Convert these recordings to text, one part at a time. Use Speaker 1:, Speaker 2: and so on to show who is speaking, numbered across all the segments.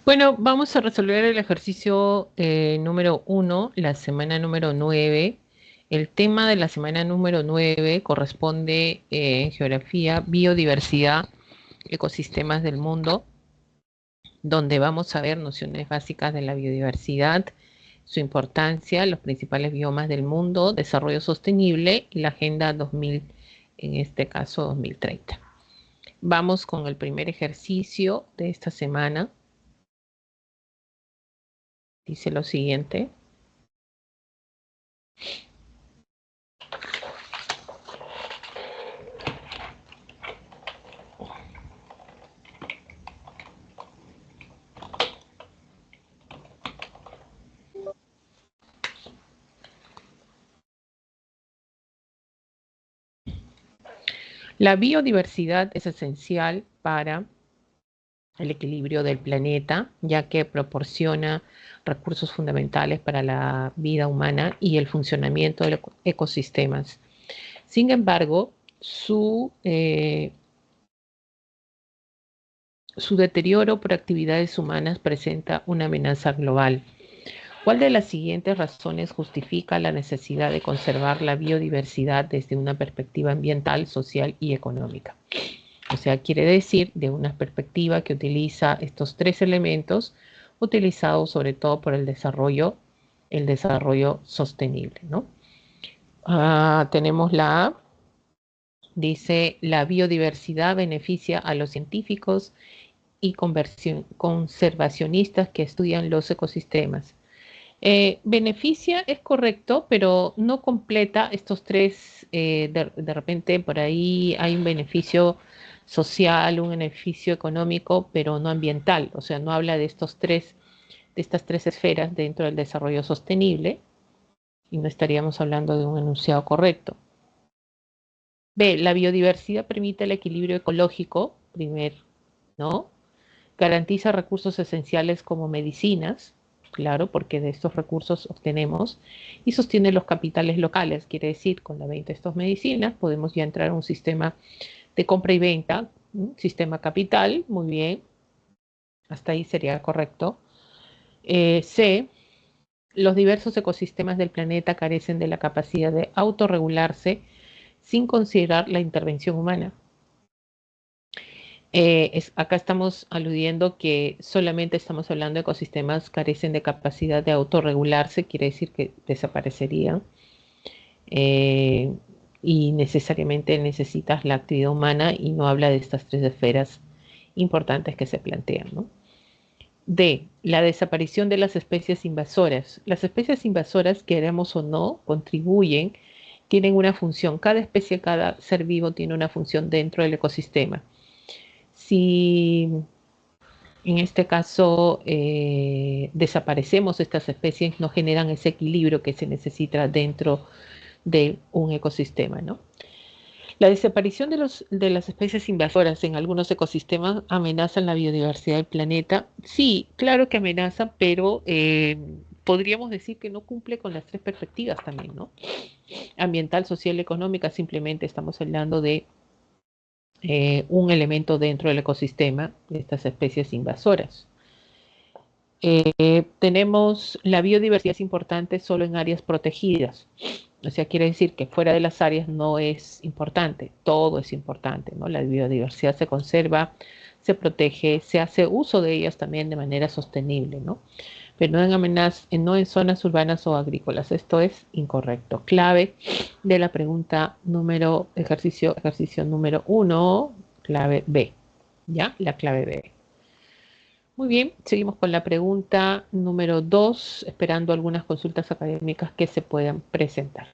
Speaker 1: Bueno, vamos a resolver el ejercicio número 1, la semana número 9. El tema de la semana número 9 corresponde en geografía, biodiversidad, ecosistemas del mundo, donde vamos a ver nociones básicas de la biodiversidad, su importancia, los principales biomas del mundo, desarrollo sostenible y la Agenda 2000, en este caso 2030. Vamos con el primer ejercicio de esta semana. Dice lo siguiente. La biodiversidad es esencial para el equilibrio del planeta, ya que proporciona recursos fundamentales para la vida humana y el funcionamiento de los ecosistemas. Sin embargo, su deterioro por actividades humanas presenta una amenaza global. ¿Cuál de las siguientes razones justifica la necesidad de conservar la biodiversidad desde una perspectiva ambiental, social y económica? O sea, quiere decir de una perspectiva que utiliza estos tres elementos, utilizados sobre todo por el desarrollo sostenible, ¿no? Tenemos la A, dice la biodiversidad beneficia a los científicos y conservacionistas que estudian los ecosistemas. Beneficia es correcto, pero no completa estos tres. De repente por ahí hay un beneficio social, un beneficio económico, pero no ambiental. O sea, no habla de estas tres esferas dentro del desarrollo sostenible y no estaríamos hablando de un enunciado correcto. B, la biodiversidad permite el equilibrio ecológico, primer, ¿no? Garantiza recursos esenciales como medicinas, claro, porque de estos recursos obtenemos, y sostiene los capitales locales, quiere decir, con la venta de estas medicinas podemos ya entrar a un sistema de compra y venta, sistema capital, muy bien, hasta ahí sería correcto. C, los diversos ecosistemas del planeta carecen de la capacidad de autorregularse sin considerar la intervención humana. Acá estamos aludiendo que solamente estamos hablando de ecosistemas carecen de capacidad de autorregularse, quiere decir que desaparecerían eh, y necesariamente necesitas la actividad humana y no habla de estas tres esferas importantes que se plantean, ¿no? D, la desaparición de las especies invasoras. Las especies invasoras, queremos o no, contribuyen, tienen una función. Cada especie, cada ser vivo tiene una función dentro del ecosistema. Si en este caso desaparecemos estas especies, no generan ese equilibrio que se necesita dentro de un ecosistema, ¿no? La desaparición de las especies invasoras en algunos ecosistemas amenazan la biodiversidad del planeta. Sí, claro que amenaza, pero podríamos decir que no cumple con las tres perspectivas también, ¿no? Ambiental, social, económica, simplemente estamos hablando de un elemento dentro del ecosistema de estas especies invasoras. Tenemos la biodiversidad es importante solo en áreas protegidas. O sea, quiere decir que fuera de las áreas no es importante, todo es importante, ¿no? La biodiversidad se conserva, se protege, se hace uso de ellas también de manera sostenible, ¿no? Pero no en no en zonas urbanas o agrícolas. Esto es incorrecto. Clave de la pregunta ejercicio número 1, clave B. ¿Ya? La clave B. Muy bien, seguimos con la pregunta número 2, esperando algunas consultas académicas que se puedan presentar.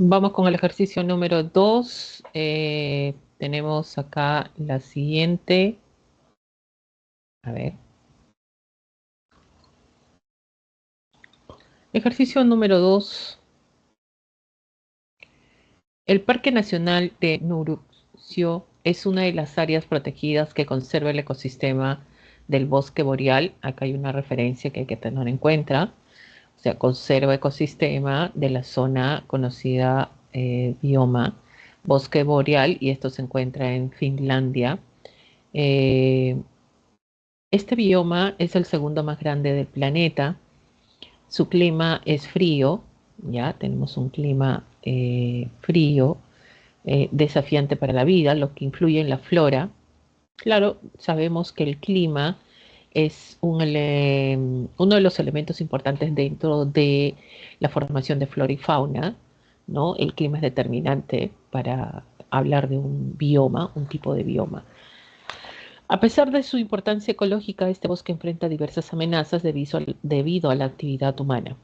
Speaker 1: Vamos con el ejercicio número 2. Tenemos acá la siguiente. A ver. Ejercicio número 2. El Parque Nacional de Nurupcio es una de las áreas protegidas que conserva el ecosistema del bosque boreal. Acá hay una referencia que hay que tener en cuenta. O sea, conserva ecosistema de la zona conocida bioma bosque boreal, y esto se encuentra en Finlandia. Eh, este bioma es el segundo más grande del planeta. Su clima es frío, ya tenemos un clima frío, desafiante para la vida, lo que influye en la flora. Claro, sabemos que el clima es uno de los elementos importantes dentro de la formación de flora y fauna, ¿no? El clima es determinante para hablar de un bioma, un tipo de bioma. A pesar de su importancia ecológica, este bosque enfrenta diversas amenazas debido a la actividad humana.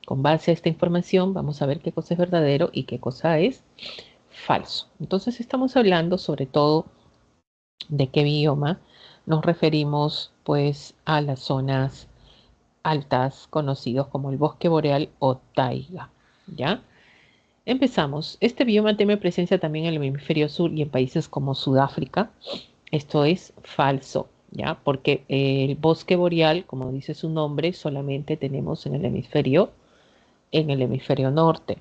Speaker 1: Con base a esta información, vamos a ver qué cosa es verdadero y qué cosa es falso. Entonces, estamos hablando sobre todo de qué bioma nos referimos, pues, a las zonas altas conocidos como el bosque boreal o taiga. ¿Ya? Empezamos. Este bioma tiene presencia también en el hemisferio sur y en países como Sudáfrica. Esto es falso, ¿ya? Porque el bosque boreal, como dice su nombre, solamente tenemos en el hemisferio norte,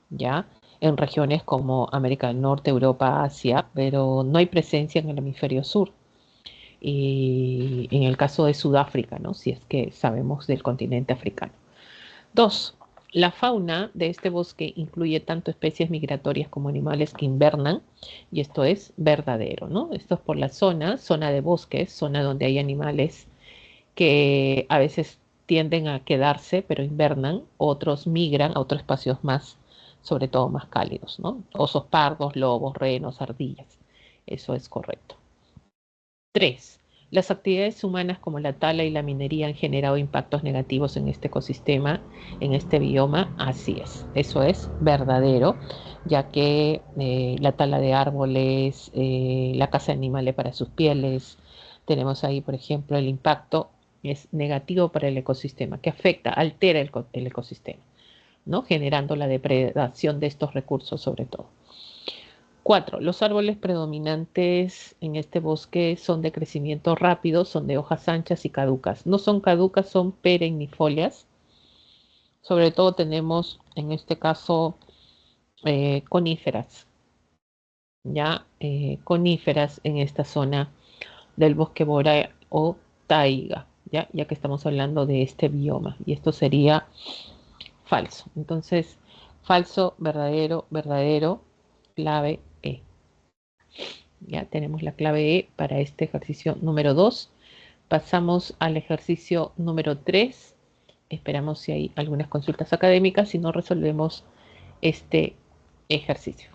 Speaker 1: ¿ya? En regiones como América del Norte, Europa, Asia, pero no hay presencia en el hemisferio sur. Y en el caso de Sudáfrica, ¿no? Si es que sabemos del continente africano. Dos, la fauna de este bosque incluye tanto especies migratorias como animales que invernan, y esto es verdadero, ¿no? Esto es por la zona de bosques, zona donde hay animales que a veces tienden a quedarse, pero invernan, otros migran a otros espacios más, sobre todo más cálidos, ¿no? Osos pardos, lobos, renos, ardillas. Eso es correcto. 3. Las actividades humanas como la tala y la minería han generado impactos negativos en este ecosistema, en este bioma. Así es, eso es verdadero, ya que la tala de árboles, la caza de animales para sus pieles, tenemos ahí, por ejemplo, el impacto es negativo para el ecosistema, que afecta, altera el ecosistema, ¿no? Generando la depredación de estos recursos sobre todo. 4. Los árboles predominantes en este bosque son de crecimiento rápido, son de hojas anchas y caducas. No son caducas, son perennifolias. Sobre todo tenemos en este caso coníferas, ya coníferas en esta zona del bosque boreal o taiga, ya que estamos hablando de este bioma. Y esto sería falso. Entonces, falso, verdadero, verdadero, clave E. Ya tenemos la clave E para este ejercicio número 2. Pasamos al ejercicio número 3. Esperamos si hay algunas consultas académicas, si no resolvemos este ejercicio.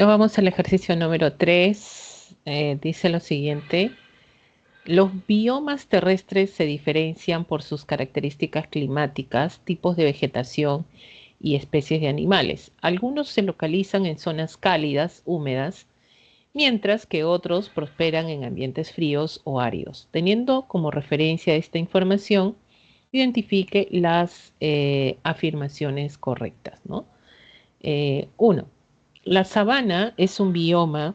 Speaker 1: Nos vamos al ejercicio número 3. Dice lo siguiente. Los biomas terrestres se diferencian por sus características climáticas, tipos de vegetación y especies de animales. Algunos se localizan en zonas cálidas, húmedas, mientras que otros prosperan en ambientes fríos o áridos. Teniendo como referencia esta información, identifique las afirmaciones correctas, ¿no? Uno, la sabana es un bioma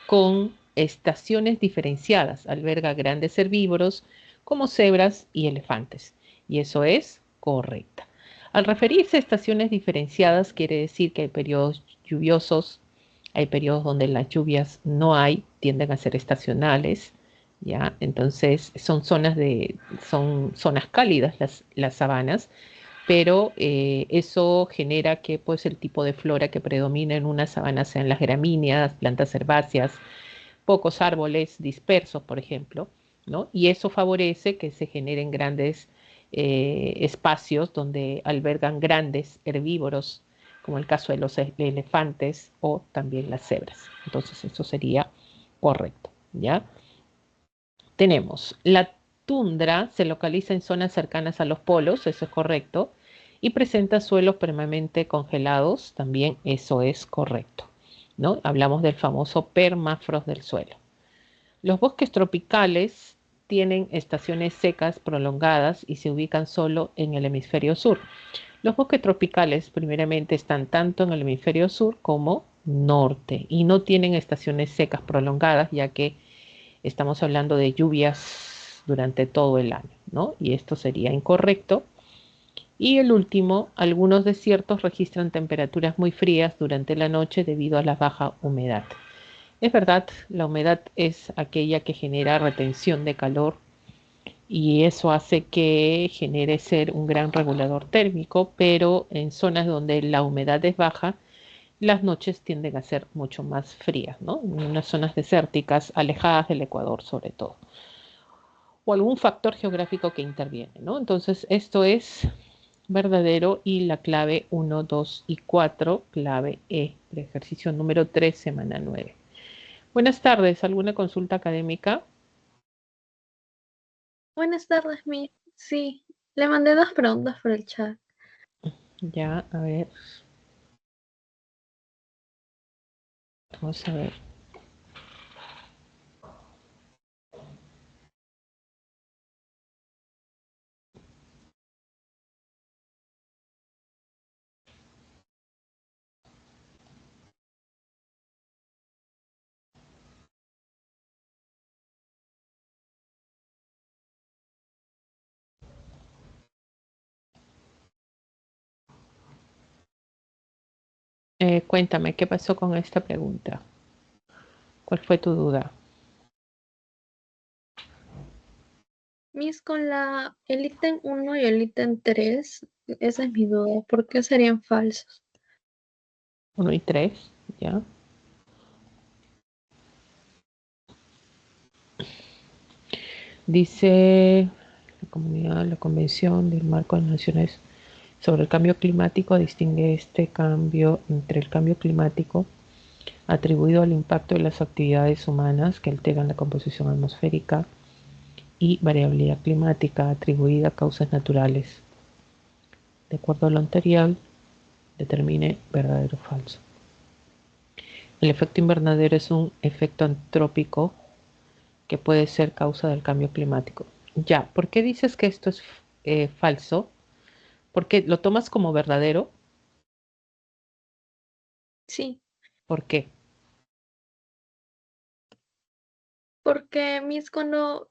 Speaker 1: con estaciones diferenciadas. Alberga grandes herbívoros como cebras y elefantes. Y eso es correcta. Al referirse a estaciones diferenciadas, quiere decir que hay periodos lluviosos, hay periodos donde las lluvias no hay, tienden a ser estacionales, ¿ya? Entonces son zonas cálidas las sabanas, pero eso genera que pues el tipo de flora que predomina en una sabana sean las gramíneas, plantas herbáceas, pocos árboles dispersos, por ejemplo, ¿no? Y eso favorece que se generen grandes espacios donde albergan grandes herbívoros, como el caso de los elefantes o también las cebras. Entonces eso sería correcto, ¿ya? Tenemos la tundra, se localiza en zonas cercanas a los polos, eso es correcto, y presenta suelos permanentemente congelados, también eso es correcto, ¿no? Hablamos del famoso permafrost del suelo. Los bosques tropicales tienen estaciones secas prolongadas y se ubican solo en el hemisferio sur. Los bosques tropicales primeramente están tanto en el hemisferio sur como norte y no tienen estaciones secas prolongadas, ya que estamos hablando de lluvias durante todo el año, ¿no? Y esto sería incorrecto. Y el último, algunos desiertos registran temperaturas muy frías durante la noche debido a la baja humedad. Es verdad, la humedad es aquella que genera retención de calor y eso hace que genere ser un gran regulador térmico, pero en zonas donde la humedad es baja, las noches tienden a ser mucho más frías, ¿no? En unas zonas desérticas, alejadas del Ecuador sobre todo, o algún factor geográfico que interviene, ¿no? Entonces, esto es verdadero y la clave 1, 2 y 4, clave E, el ejercicio número 3, semana 9. Buenas tardes, ¿alguna consulta académica?
Speaker 2: Buenas tardes, Mi. Sí, le mandé dos preguntas por el chat.
Speaker 1: Ya, a ver, vamos a ver. Cuéntame, ¿qué pasó con esta pregunta? ¿Cuál fue tu duda?
Speaker 2: Mis, con el ítem 1 y el ítem 3, esa es mi duda. ¿Por qué serían falsos?
Speaker 1: Uno y 3, ¿ya? Dice la comunidad, la Convención del Marco de las Naciones sobre el Cambio Climático distingue este cambio entre el cambio climático atribuido al impacto de las actividades humanas que alteran la composición atmosférica y variabilidad climática atribuida a causas naturales. De acuerdo a lo anterior, determine verdadero o falso. El efecto invernadero es un efecto antrópico que puede ser causa del cambio climático. Ya, ¿por qué dices que esto es falso? ¿Porque lo tomas como verdadero?
Speaker 2: Sí,
Speaker 1: ¿Por qué?
Speaker 2: porque Mis, cuando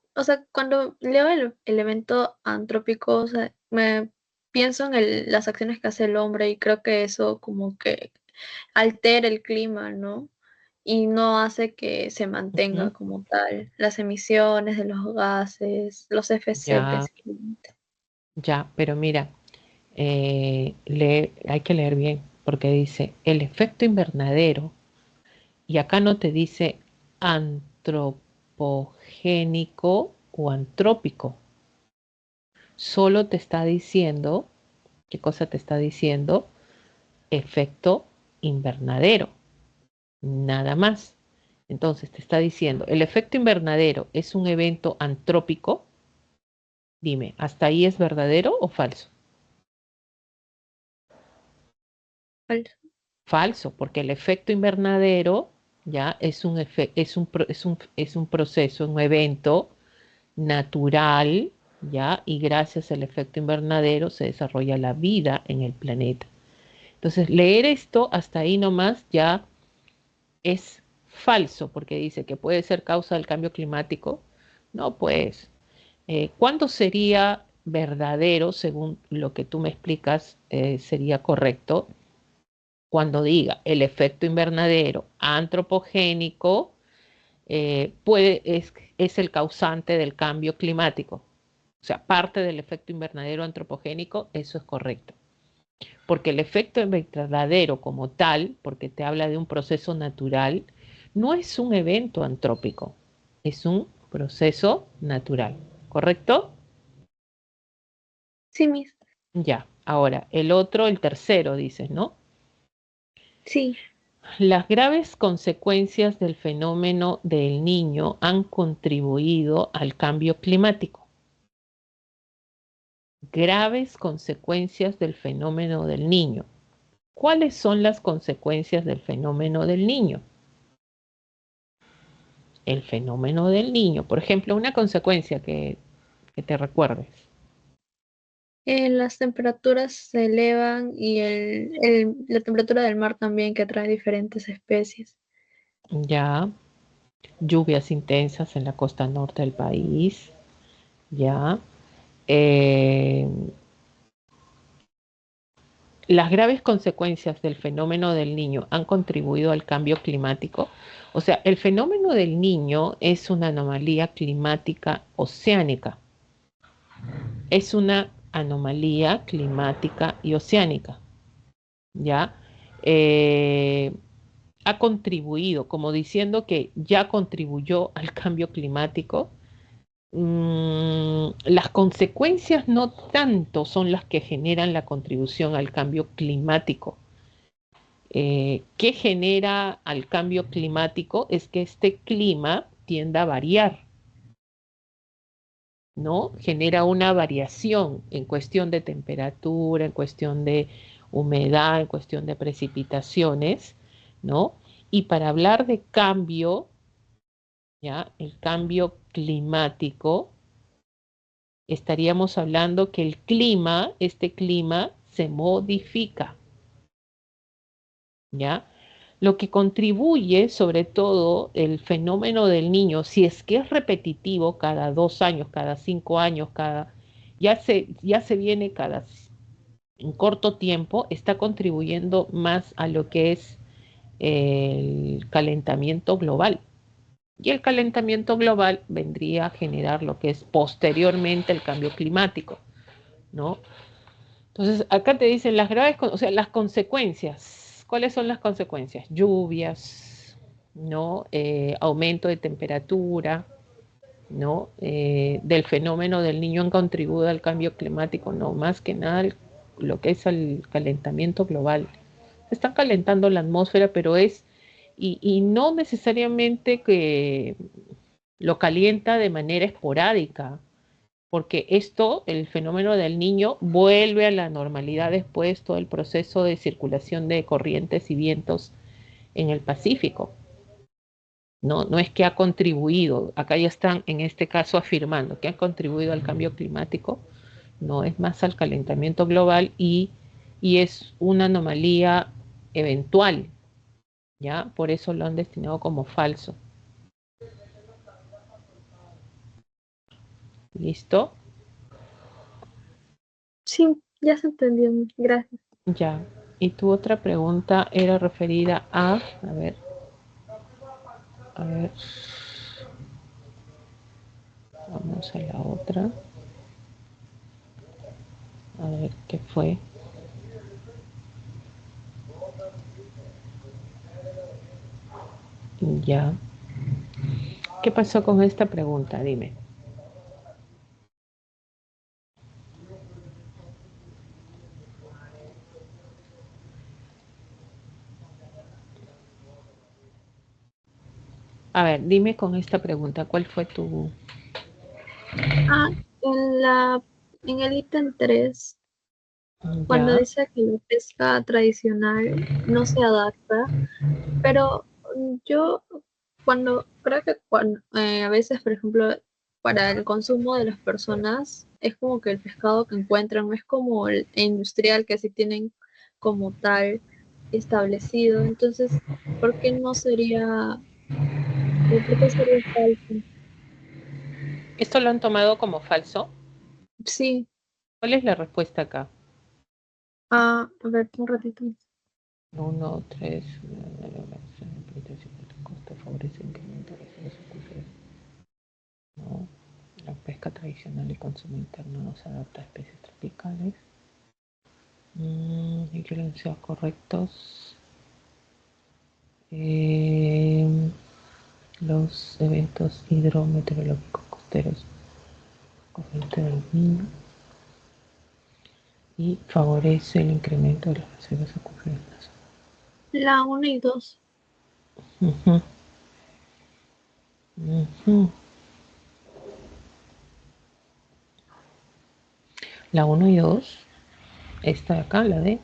Speaker 2: leo el evento antrópico, o sea, me pienso en las acciones que hace el hombre y creo que eso como que altera el clima, ¿no? Y no hace que se mantenga
Speaker 1: Ujú.
Speaker 2: como tal las emisiones de los gases, los FC
Speaker 1: Ya,
Speaker 2: principalmente.
Speaker 1: ya, pero mira, hay que leer bien, porque dice el efecto invernadero, y acá no te dice antropogénico o antrópico, solo te está diciendo, ¿qué cosa te está diciendo? Efecto invernadero. nada más. Entonces te está diciendo, ¿el efecto invernadero es un evento antrópico? Dime, ¿hasta ahí es verdadero o falso?
Speaker 2: Falso.
Speaker 1: Falso, porque el efecto invernadero ya es un proceso, un evento natural, ya, y gracias al efecto invernadero se desarrolla la vida en el planeta. Entonces, leer esto hasta ahí nomás ya es falso, porque dice que puede ser causa del cambio climático. No, pues, ¿cuándo sería verdadero, según lo que tú me explicas, sería correcto? Cuando diga el efecto invernadero antropogénico es el causante del cambio climático. O sea, parte del efecto invernadero antropogénico, eso es correcto. Porque el efecto invernadero como tal, porque te habla de un proceso natural, no es un evento antrópico, es un proceso natural. ¿Correcto?
Speaker 2: Sí, Miss.
Speaker 1: Ya. Ahora, el tercero, dices, ¿no?
Speaker 2: Sí.
Speaker 1: Las graves consecuencias del fenómeno del Niño han contribuido al cambio climático. Graves consecuencias del fenómeno del Niño. ¿Cuáles son las consecuencias del fenómeno del Niño? El fenómeno del Niño, por ejemplo, una consecuencia que te recuerdes.
Speaker 2: Las temperaturas se elevan y la temperatura del mar también, que atrae diferentes especies.
Speaker 1: Ya, lluvias intensas en la costa norte del país. Ya. Eh, las graves consecuencias del fenómeno del Niño han contribuido al cambio climático. O sea, el fenómeno del Niño es una anomalía climática oceánica. Es una anomalía climática y oceánica. ¿Ya? Eh, ha contribuido, como diciendo que ya contribuyó al cambio climático. Las consecuencias no tanto son las que generan la contribución al cambio climático. ¿Qué genera al cambio climático? Es que este clima tienda a variar, ¿no? Genera una variación en cuestión de temperatura, en cuestión de humedad, en cuestión de precipitaciones, ¿no? Y para hablar de cambio, ¿ya? El cambio climático, estaríamos hablando que este clima se modifica, ¿ya? Lo que contribuye, sobre todo, el fenómeno del Niño, si es que es repetitivo cada 2 años, cada 5 años, ya se viene cada en corto tiempo, está contribuyendo más a lo que es el calentamiento global. Y el calentamiento global vendría a generar lo que es posteriormente el cambio climático, ¿no? Entonces, acá te dicen las graves, o sea, las consecuencias. ¿Cuáles son las consecuencias? Lluvias, ¿no? Aumento de temperatura, ¿no? Del fenómeno del Niño han contribuido al cambio climático, no, más que nada lo que es el calentamiento global. Se está calentando la atmósfera, pero y no necesariamente que lo calienta de manera esporádica, porque el fenómeno del Niño, vuelve a la normalidad después todo el proceso de circulación de corrientes y vientos en el Pacífico. No, no es que ha contribuido, acá ya están en este caso afirmando que ha contribuido al cambio climático, no, es más al calentamiento global y es una anomalía eventual, ¿ya? Por eso lo han destinado como falso. ¿Listo?
Speaker 2: Sí, ya se entendió. Gracias.
Speaker 1: Ya. Y tu otra pregunta era referida a ver, vamos a la otra, a ver qué fue. Ya. ¿Qué pasó con esta pregunta? Dime. A ver, dime con esta pregunta, ¿cuál fue tu...
Speaker 2: Ah, en el ítem 3, cuando
Speaker 1: Ya,
Speaker 2: dice que la pesca tradicional no se adapta, pero yo creo que a veces, por ejemplo, para el consumo de las personas, es como que el pescado que encuentran no es como el industrial que sí tienen como tal establecido. Entonces, ¿por qué no sería, o por qué sería falso?
Speaker 1: ¿esto lo han tomado como falso?
Speaker 2: Sí,
Speaker 1: ¿Cuál es la respuesta acá?
Speaker 2: a ver, un ratito.
Speaker 1: Uno, tres, costa favorece el incremento de los acuíferos. No, la pesca tradicional y consumo interno no se adapta a especies tropicales. Y que los sean correctos. Eh, los eventos hidrometeorológicos costeros, corriente del Niño, y favorece el incremento de las reservas acuíferas.
Speaker 2: La 1 y 2.
Speaker 1: Ujú, ujú. La uno y 2, esta de acá, la de...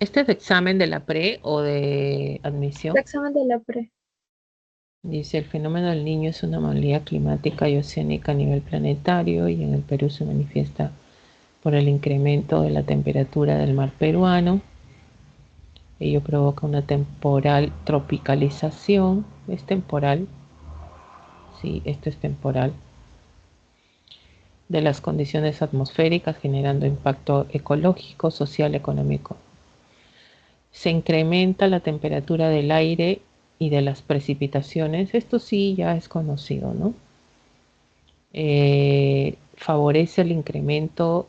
Speaker 1: ¿Este es de examen de la pre o de
Speaker 2: El
Speaker 1: admisión?
Speaker 2: examen de la pre.
Speaker 1: Dice, el fenómeno del Niño es una anomalía climática y oceánica a nivel planetario y en el Perú se manifiesta por el incremento de la temperatura del mar peruano. Ello provoca una temporal tropicalización. ¿Es temporal? Sí, esto es temporal. De las condiciones atmosféricas, generando impacto ecológico, social, económico. Se incrementa la temperatura del aire y de las precipitaciones. Esto sí ya es conocido, ¿no? Favorece el incremento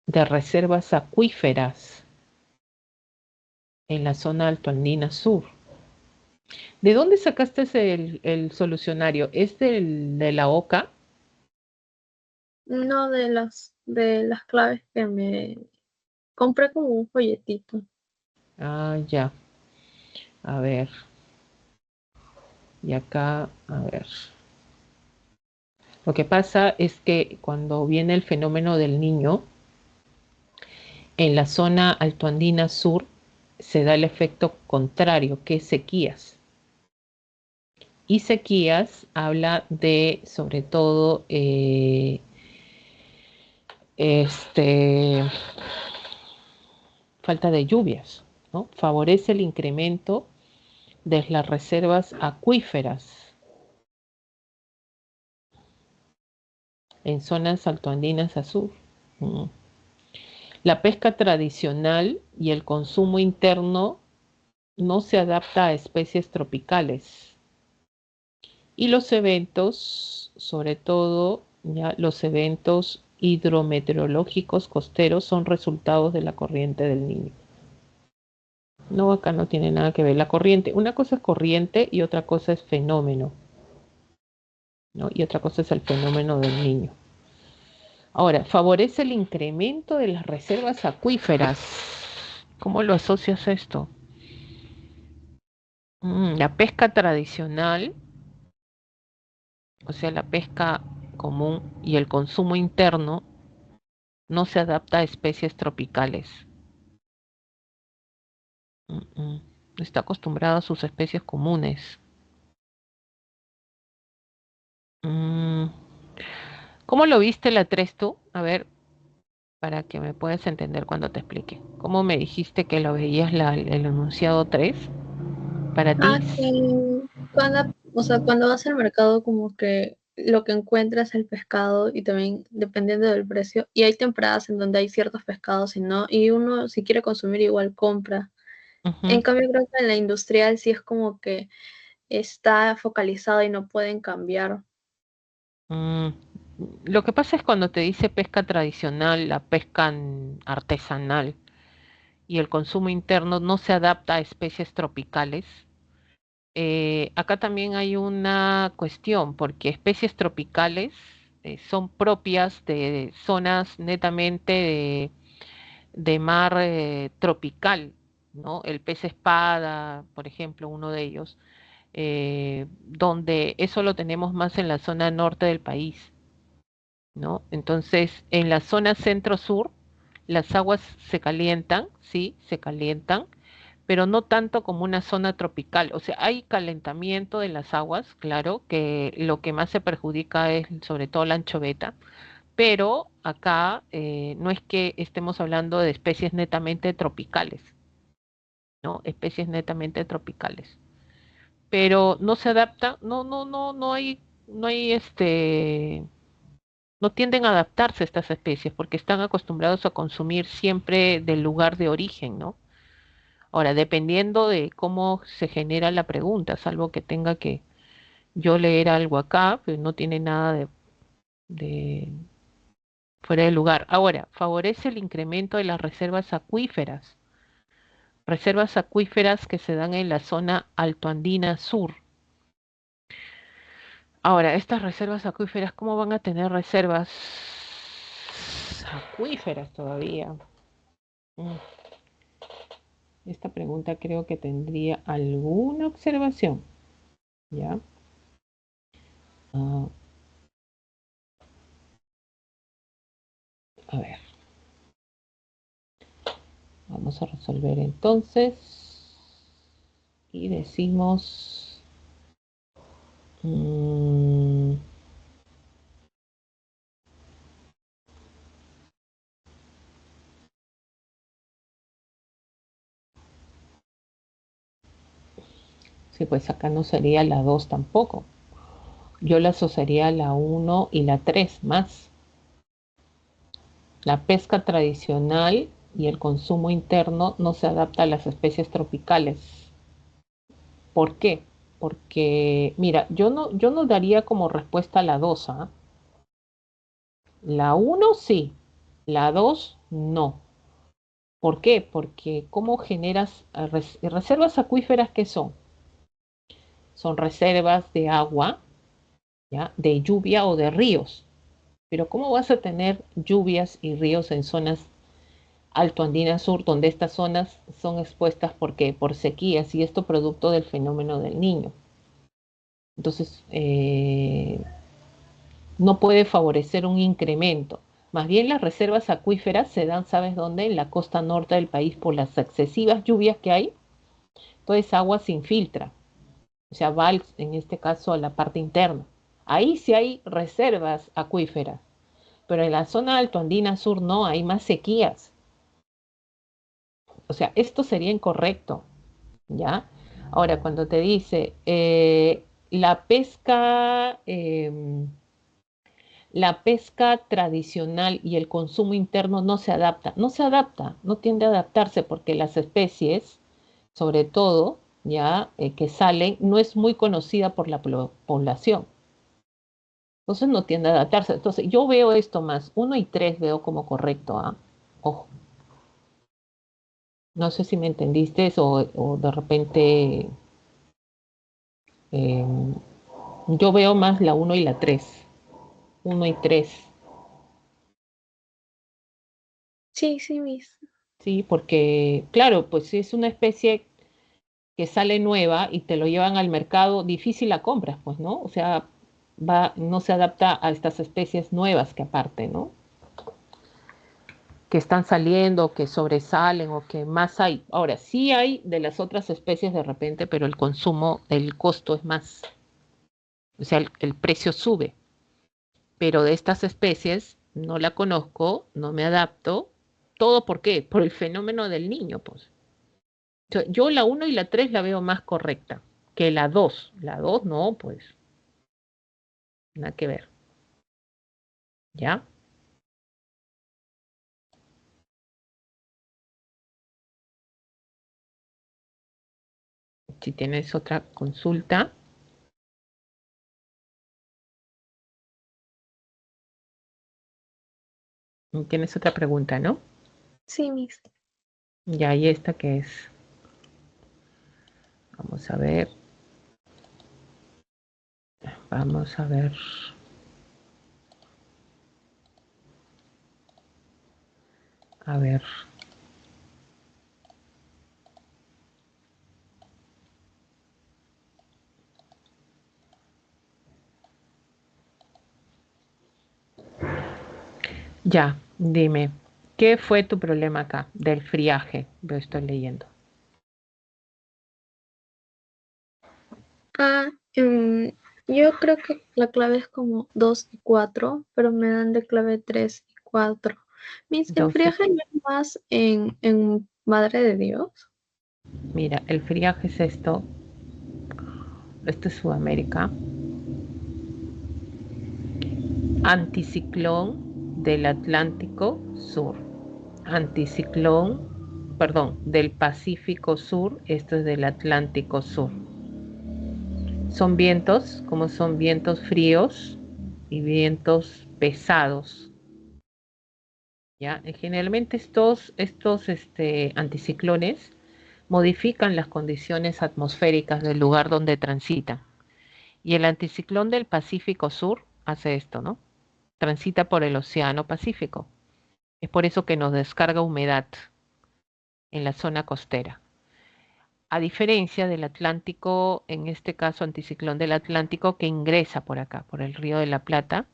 Speaker 1: de reservas acuíferas en la zona altoandina sur. ¿De dónde sacaste el solucionario? ¿Es de la OCA?
Speaker 2: No de las claves que me compré como un folletito.
Speaker 1: Ah, ya. A ver. Y acá, a ver. Lo que pasa es que cuando viene el fenómeno del niño, en la zona altoandina sur se da el efecto contrario, que es sequías. Y sequías habla de, sobre todo, este, falta de lluvias, ¿no? Favorece el incremento de las reservas acuíferas en zonas altoandinas a sur. Mm. La pesca tradicional y el consumo interno no se adapta a especies tropicales. Y los eventos, sobre todo ya los eventos hidrometeorológicos costeros, son resultados de la corriente del Niño. No, acá no tiene nada que ver la corriente. Una cosa es corriente y otra cosa es fenómeno, ¿no? Y otra cosa es el fenómeno del Niño. Ahora, favorece el incremento de las reservas acuíferas. ¿Cómo lo asocias a esto? La pesca tradicional, o sea, la pesca común y el consumo interno no se adapta a especies tropicales. Está acostumbrado a sus especies comunes. Mm, ¿Cómo lo viste la 3 tú? A ver, para que me puedas entender cuando te explique. ¿Cómo me dijiste que lo veías el enunciado 3? Para ti.
Speaker 2: Que cuando vas al mercado, como que lo que encuentras es el pescado y también dependiendo del precio. Y hay temporadas en donde hay ciertos pescados y no, y uno si quiere consumir igual compra. En
Speaker 1: Ujú.
Speaker 2: cambio, creo que en la industrial sí es como que está focalizado y no pueden cambiar.
Speaker 1: Mm, Lo que pasa es cuando te dice pesca tradicional, la pesca artesanal y el consumo interno no se adapta a especies tropicales. Acá también hay una cuestión, porque especies tropicales son propias de zonas netamente de mar tropical, ¿no? El pez espada, por ejemplo, uno de ellos, donde eso lo tenemos más en la zona norte del país, ¿no? Entonces, en la zona centro-sur, las aguas se calientan, sí, se calientan, pero no tanto como una zona tropical. O sea, hay calentamiento de las aguas, claro, que lo que más se perjudica es sobre todo la anchoveta, pero acá no es que estemos hablando de especies netamente tropicales, ¿no? Especies netamente tropicales. Pero no se adapta, no hay no tienden a adaptarse estas especies porque están acostumbrados a consumir siempre del lugar de origen, ¿no? Ahora, dependiendo de cómo se genera la pregunta, salvo que tenga que yo leer algo acá, pues no tiene nada de fuera de lugar. Ahora, favorece el incremento de las reservas acuíferas que se dan en la zona altoandina sur. Ahora, estas reservas acuíferas, ¿cómo van a tener reservas acuíferas todavía? Mm, Esta pregunta creo que tendría alguna observación, ¿ya? Ah, a ver, vamos a resolver entonces y decimos, mm, sí, pues acá no sería la 2 tampoco. Yo la asociaría a la uno y la 3 más. La pesca tradicional y el consumo interno no se adapta a las especies tropicales. ¿Por qué? Porque, mira, yo no daría como respuesta la 2, ¿ah? La uno sí, la 2 no. ¿Por qué? Porque ¿cómo generas reservas acuíferas? ¿Qué son? Son reservas de agua, ¿ya? De lluvia o de ríos. Pero ¿cómo vas a tener lluvias y ríos en zonas Alto Andina Sur, donde estas zonas son expuestas por sequías y esto producto del fenómeno del niño? Entonces, no puede favorecer un incremento. Más bien las reservas acuíferas se dan, ¿sabes dónde? En la costa norte del país por las excesivas lluvias que hay. Toda esa agua se infiltra, o sea, va en este caso a la parte interna. Ahí sí hay reservas acuíferas, pero en la zona altoandina sur no, hay más sequías. O sea, esto sería incorrecto, ¿ya? Ahora, cuando te dice la pesca tradicional y el consumo interno no se adapta, no se adapta, no tiende a adaptarse porque las especies, sobre todo, ya que salen, no es muy conocida por la población. Entonces no tiende a adaptarse. Entonces yo veo esto más, uno y 3 veo como correcto, ¿ah? Ojo, no sé si me entendiste o de repente eh, yo veo más la uno y la 3, uno y 3.
Speaker 2: Sí, sí, Miss.
Speaker 1: Sí, porque claro, pues si es una especie que sale nueva y te lo llevan al mercado, difícil la compras, pues, ¿no? O sea, no se adapta a estas especies nuevas que aparte, ¿no? Que están saliendo, que sobresalen o que más hay. Ahora, sí hay de las otras especies de repente, pero el consumo, el costo es más, o sea, el precio sube. Pero de estas especies no la conozco, no me adapto. ¿Todo por qué? Por el fenómeno del niño, pues. Yo la uno y la 3 la veo más correcta que la 2. La 2 no, pues, nada que ver. ¿Ya? Si tienes otra consulta, tienes otra pregunta, ¿no?
Speaker 2: Sí, Miss.
Speaker 1: Ya, y esta que es, vamos a ver, vamos a ver, a ver. Ya, dime, ¿qué fue tu problema acá del friaje? Lo estoy leyendo.
Speaker 2: Ah, yo creo que la clave es como 2 y 4, pero me dan de clave 3 y 4. Mis
Speaker 1: Dos y
Speaker 2: enfriajes no es más en Madre de Dios.
Speaker 1: mira, el friaje es esto. Esto es Sudamérica. Anticiclón del Atlántico Sur. Anticiclón, perdón, del Pacífico Sur. Esto es del Atlántico Sur. Son vientos, como son vientos fríos y vientos pesados. ¿Ya? Generalmente estos anticiclones modifican las condiciones atmosféricas del lugar donde transitan. Y el anticiclón del Pacífico Sur hace esto, ¿no? Transita por el Océano Pacífico. Es por eso que nos descarga humedad en la zona costera. A diferencia del Atlántico, en este caso anticiclón del Atlántico, que ingresa por acá, por el Río de la Plata,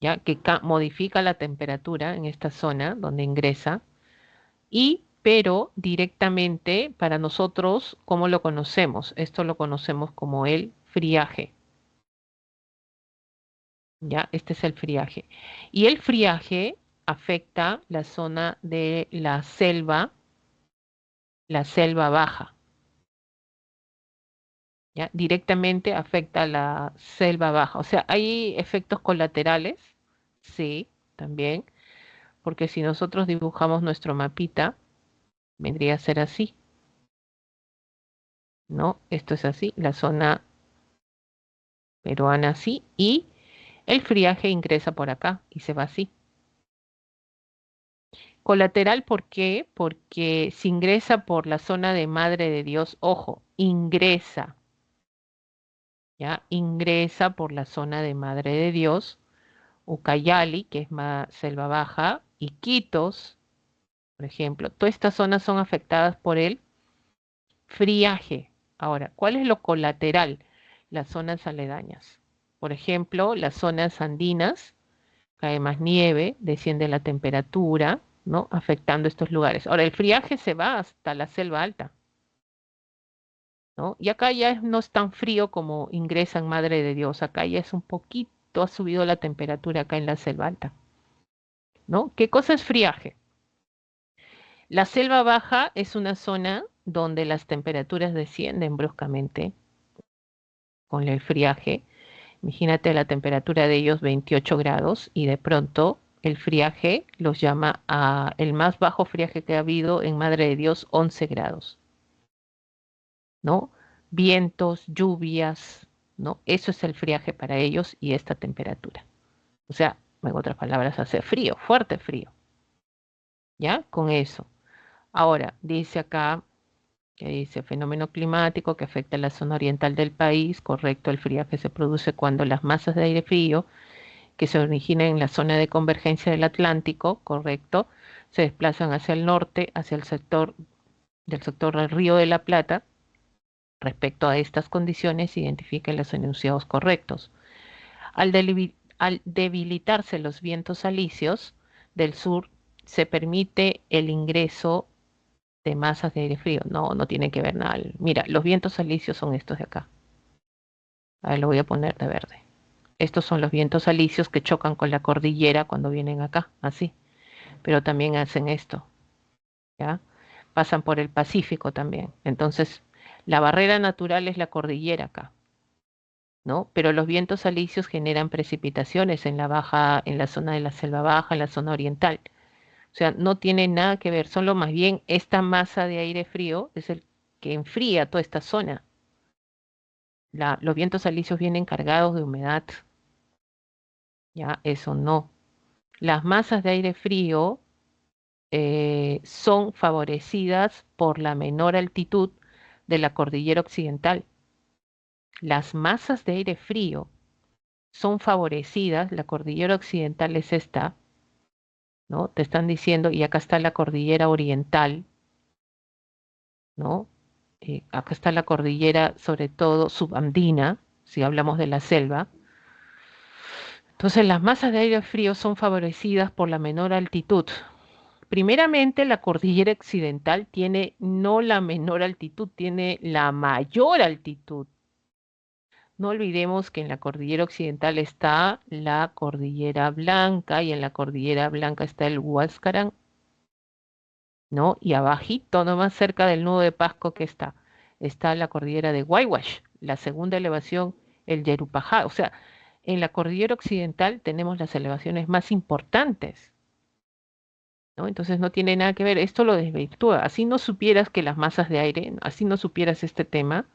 Speaker 1: ya que modifica la temperatura en esta zona donde ingresa, y pero directamente para nosotros, ¿cómo lo conocemos? Esto lo conocemos como el friaje. Ya, este es el friaje. Y el friaje afecta la zona de la selva baja. ¿Ya? Directamente afecta la selva baja. O sea, hay efectos colaterales, sí, también, porque si nosotros dibujamos nuestro mapita, vendría a ser así, ¿no? Esto es así, la zona peruana así, y el friaje ingresa por acá y se va así. Colateral, ¿por qué? Porque si ingresa por la zona de Madre de Dios, ojo, ingresa, ¿ya? Ingresa por la zona de Madre de Dios, Ucayali, que es más selva baja, Iquitos, por ejemplo. Todas estas zonas son afectadas por el friaje. Ahora, ¿cuál es lo colateral? Las zonas aledañas. Por ejemplo, las zonas andinas, cae más nieve, desciende la temperatura, ¿no? Afectando estos lugares. Ahora, el friaje se va hasta la selva alta, ¿no? Y acá ya no es tan frío como ingresa en Madre de Dios. Acá ya es un poquito, ha subido la temperatura acá en la selva alta, ¿no? ¿Qué cosa es friaje? La selva baja es una zona donde las temperaturas descienden bruscamente con el friaje. Imagínate la temperatura de ellos 28 grados y de pronto el friaje los llama a el más bajo friaje que ha habido en Madre de Dios, 11 grados, ¿no? Vientos, lluvias, ¿no? Eso es el friaje para ellos y esta temperatura. O sea, en otras palabras, hace frío, fuerte frío, ¿ya? Con eso. Ahora, dice acá que dice fenómeno climático que afecta la zona oriental del país, correcto, el friaje se produce cuando las masas de aire frío que se originan en la zona de convergencia del Atlántico, correcto, se desplazan hacia el norte, hacia el sector del sector del Río de la Plata. Respecto a estas condiciones, identifiquen los enunciados correctos. Al debilitarse los vientos alisios del sur, se permite el ingreso de masas de aire frío. No, no tiene que ver nada. Mira, los vientos alisios son estos de acá. A ver, lo voy a poner de verde. Estos son los vientos alisios que chocan con la cordillera cuando vienen acá, así. Pero también hacen esto, ¿ya? Pasan por el Pacífico también. Entonces, la barrera natural es la cordillera acá, ¿no? Pero los vientos alisios generan precipitaciones en la baja, en la zona de la selva baja, en la zona oriental. O sea, no tiene nada que ver, solo más bien esta masa de aire frío es el que enfría toda esta zona. Los vientos alisios vienen cargados de humedad, ya, eso no. Las masas de aire frío son favorecidas por la menor altitud de la cordillera occidental. Las masas de aire frío son favorecidas, la cordillera occidental es esta, ¿no? Te están diciendo, y acá está la cordillera oriental, ¿no? Acá está la cordillera, sobre todo subandina, si hablamos de la selva, Entonces, las masas de aire frío son favorecidas por la menor altitud. Primeramente, la cordillera occidental tiene no la menor altitud, tiene la mayor altitud. No olvidemos que en la cordillera occidental está la cordillera Blanca y en la cordillera Blanca está el Huáscarán, ¿no? Y abajito, nomás cerca del nudo de Pasco que está la cordillera de Huayhuash, la segunda elevación, el Yerupajá. O sea, en la cordillera occidental tenemos las elevaciones más importantes, ¿no? Entonces no tiene nada que ver, esto lo desvirtúa. Así no supieras que las masas de aire, así no supieras este tema,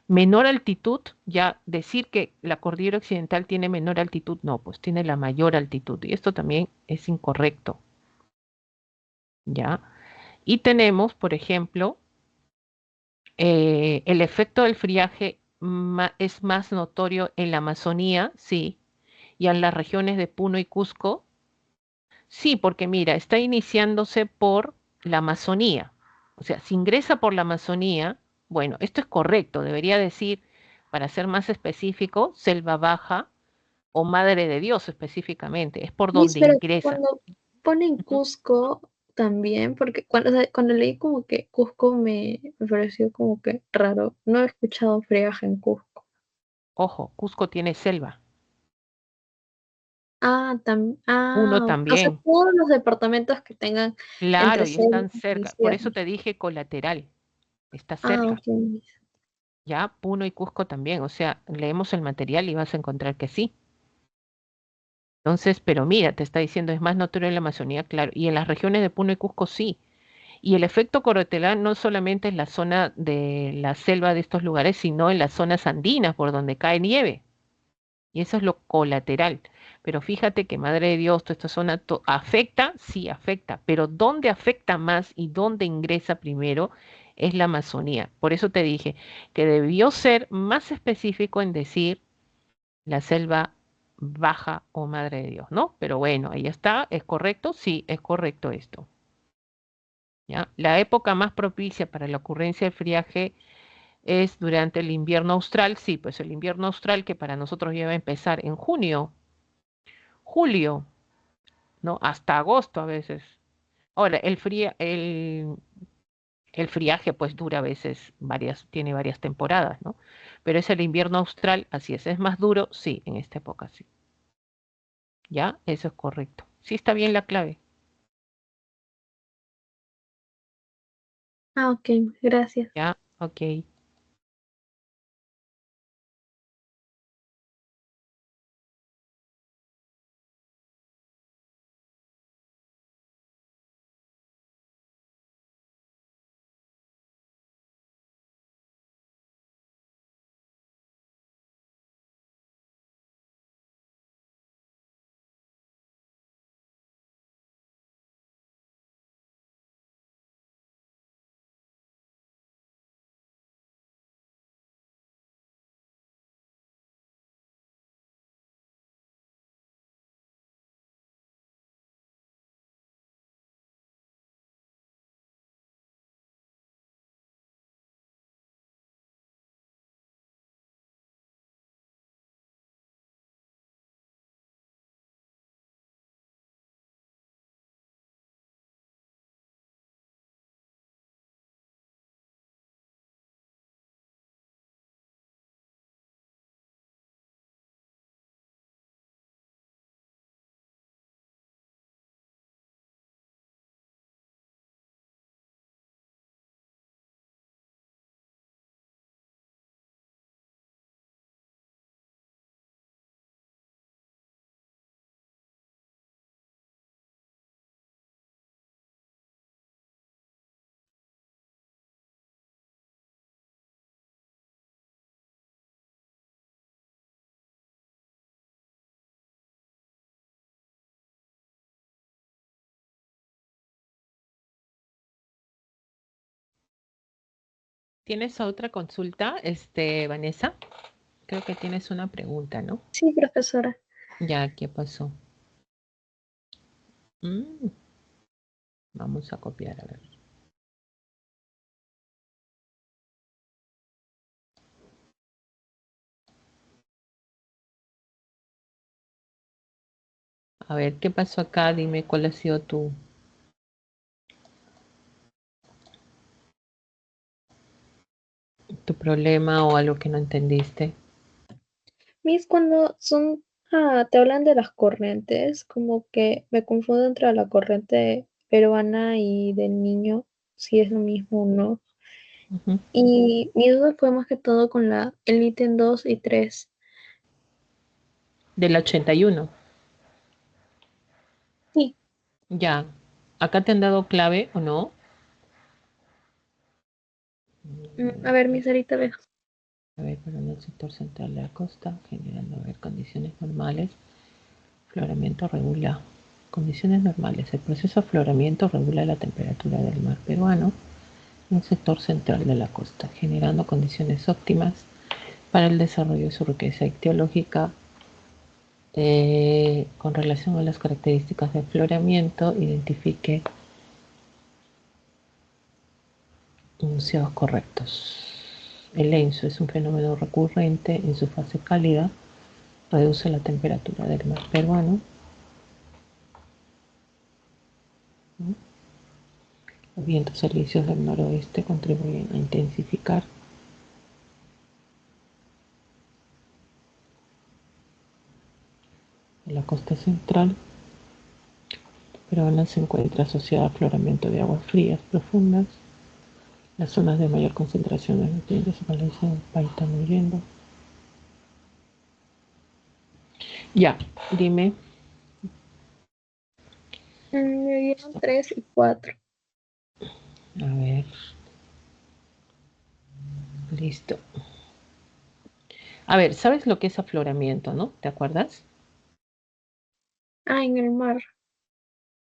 Speaker 1: menor altitud, ya decir que la cordillera occidental tiene menor altitud, no, pues tiene la mayor altitud. Y esto también es incorrecto, ¿ya? Y tenemos, por ejemplo, el efecto del friaje es más notorio en la Amazonía, sí, y en las regiones de Puno y Cusco, sí, porque mira, está iniciándose por la Amazonía. O sea, si ingresa por la Amazonía, bueno, esto es correcto, debería decir, para ser más específico, selva baja o Madre de Dios específicamente, es por
Speaker 2: Miss,
Speaker 1: donde
Speaker 2: pero
Speaker 1: ingresa.
Speaker 2: cuando ponen
Speaker 1: Ujú.
Speaker 2: Cusco también, porque cuando, o sea, cuando leí como que Cusco me pareció como que raro. No he escuchado friaje en Cusco.
Speaker 1: Ojo, Cusco tiene selva, Puno
Speaker 2: O sea,
Speaker 1: también,
Speaker 2: todos los departamentos que tengan
Speaker 1: claro,
Speaker 2: entre
Speaker 1: y
Speaker 2: selva
Speaker 1: están
Speaker 2: y
Speaker 1: cerca, por
Speaker 2: sierra.
Speaker 1: eso te dije colateral, está
Speaker 2: Ah,
Speaker 1: cerca.
Speaker 2: ok, Miss.
Speaker 1: Ya, Puno y Cusco también, o sea, leemos el material y vas a encontrar que sí. Entonces, pero mira, te está diciendo, es más notorio en la Amazonía, claro, y en las regiones de Puno y Cusco sí. Y el efecto corotelar no solamente en la zona de la selva de estos lugares, sino en las zonas andinas por donde cae nieve. Y eso es lo colateral. Pero fíjate que, Madre de Dios, toda esta zona afecta, sí afecta, pero dónde afecta más y dónde ingresa primero es la Amazonía. Por eso te dije que debió ser más específico en decir la selva baja o Madre de Dios, ¿no? Pero bueno, ahí está, ¿es correcto? Sí, es correcto esto. ¿Ya? La época más propicia para la ocurrencia del friaje es durante el invierno austral, sí, pues el invierno austral que para nosotros ya va a empezar en junio, julio, ¿no? Hasta agosto a veces. Ahora, el friaje pues dura a veces tiene varias temporadas, ¿no? Pero es el invierno austral, así es más duro, sí, en esta época sí. ¿Ya? Eso es correcto. Sí está bien la clave.
Speaker 2: Ah, ok, gracias.
Speaker 1: ¿Ya? Ok. ¿Tienes otra consulta, Vanessa? Creo que tienes una pregunta, ¿no?
Speaker 2: Sí, profesora.
Speaker 1: Ya, ¿qué pasó? Mm, vamos a copiar, a ver. A ver, ¿qué pasó acá? Dime cuál ha sido tu problema o algo que no entendiste.
Speaker 2: Mis cuando son, te hablan de las corrientes, como que me confundo entre la corriente peruana y del niño, si es lo mismo o no.
Speaker 1: Ujú.
Speaker 2: Y mi duda fue más que todo con el ítem 2 y 3.
Speaker 1: Del 81.
Speaker 2: Sí,
Speaker 1: Ya. ¿Acá te han dado clave o no?
Speaker 2: a ver, mi Sarita, ve.
Speaker 1: A ver, pero en el sector central de la costa, generando, a ver, condiciones normales. Afloramiento regula. Condiciones normales. El proceso de afloramiento regula la temperatura del mar peruano en el sector central de la costa, generando condiciones óptimas para el desarrollo de su riqueza ictiológica. Con relación a las características de afloramiento, identifique enunciados correctos. El ENSO es un fenómeno recurrente en su fase cálida, reduce la temperatura del mar peruano. Los vientos alisios del noroeste contribuyen a intensificar en la costa central peruana se encuentra asociada a afloramiento de aguas frías profundas. Las zonas de mayor concentración de nutrientes se localizan en el país están huyendo. Ya, dime.
Speaker 2: Me dieron 3 y 4.
Speaker 1: A ver, listo. A ver, ¿sabes lo que es afloramiento, no? ¿Te acuerdas?
Speaker 2: En el mar,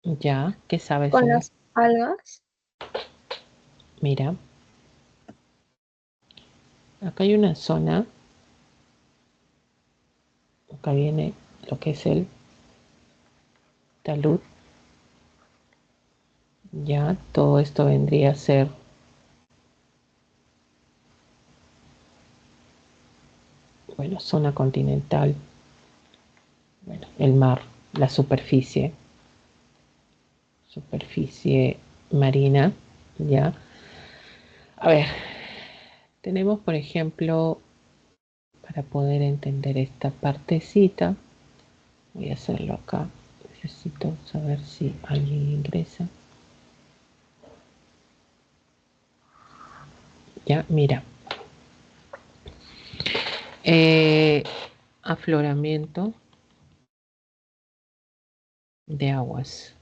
Speaker 1: Ya, ¿qué sabes
Speaker 2: con
Speaker 1: sobre?
Speaker 2: las algas.
Speaker 1: Mira, acá hay una zona, acá viene lo que es el talud. Ya, todo esto vendría a ser, bueno, zona continental, bueno, el mar, la superficie marina, ya. A ver, tenemos, por ejemplo, para poder entender esta partecita, voy a hacerlo acá. Necesito saber si alguien ingresa. Ya, mira. Eh, Afloramiento de aguas.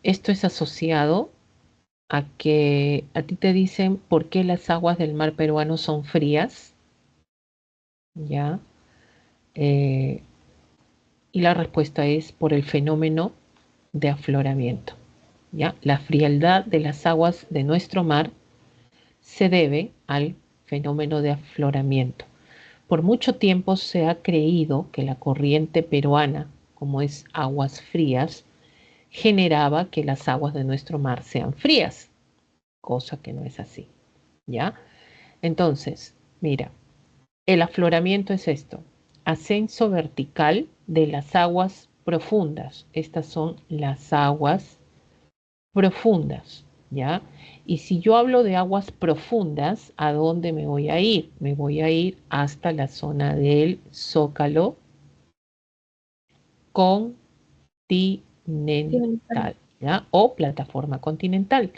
Speaker 1: Esto es asociado a que a ti te dicen por qué las aguas del mar peruano son frías, ¿ya? Eh, y la respuesta es por el fenómeno de afloramiento, ¿ya? La frialdad de las aguas de nuestro mar se debe al fenómeno de afloramiento. Por mucho tiempo se ha creído que la corriente peruana, como es aguas frías, generaba que las aguas de nuestro mar sean frías, cosa que no es así, ¿ya? Entonces, mira, el afloramiento es esto, ascenso vertical de las aguas profundas. Estas son las aguas profundas, ¿ya? Y si yo hablo de aguas profundas, ¿a dónde me voy a ir? Me voy a ir hasta la zona del Zócalo continental, ¿ya? O plataforma continental.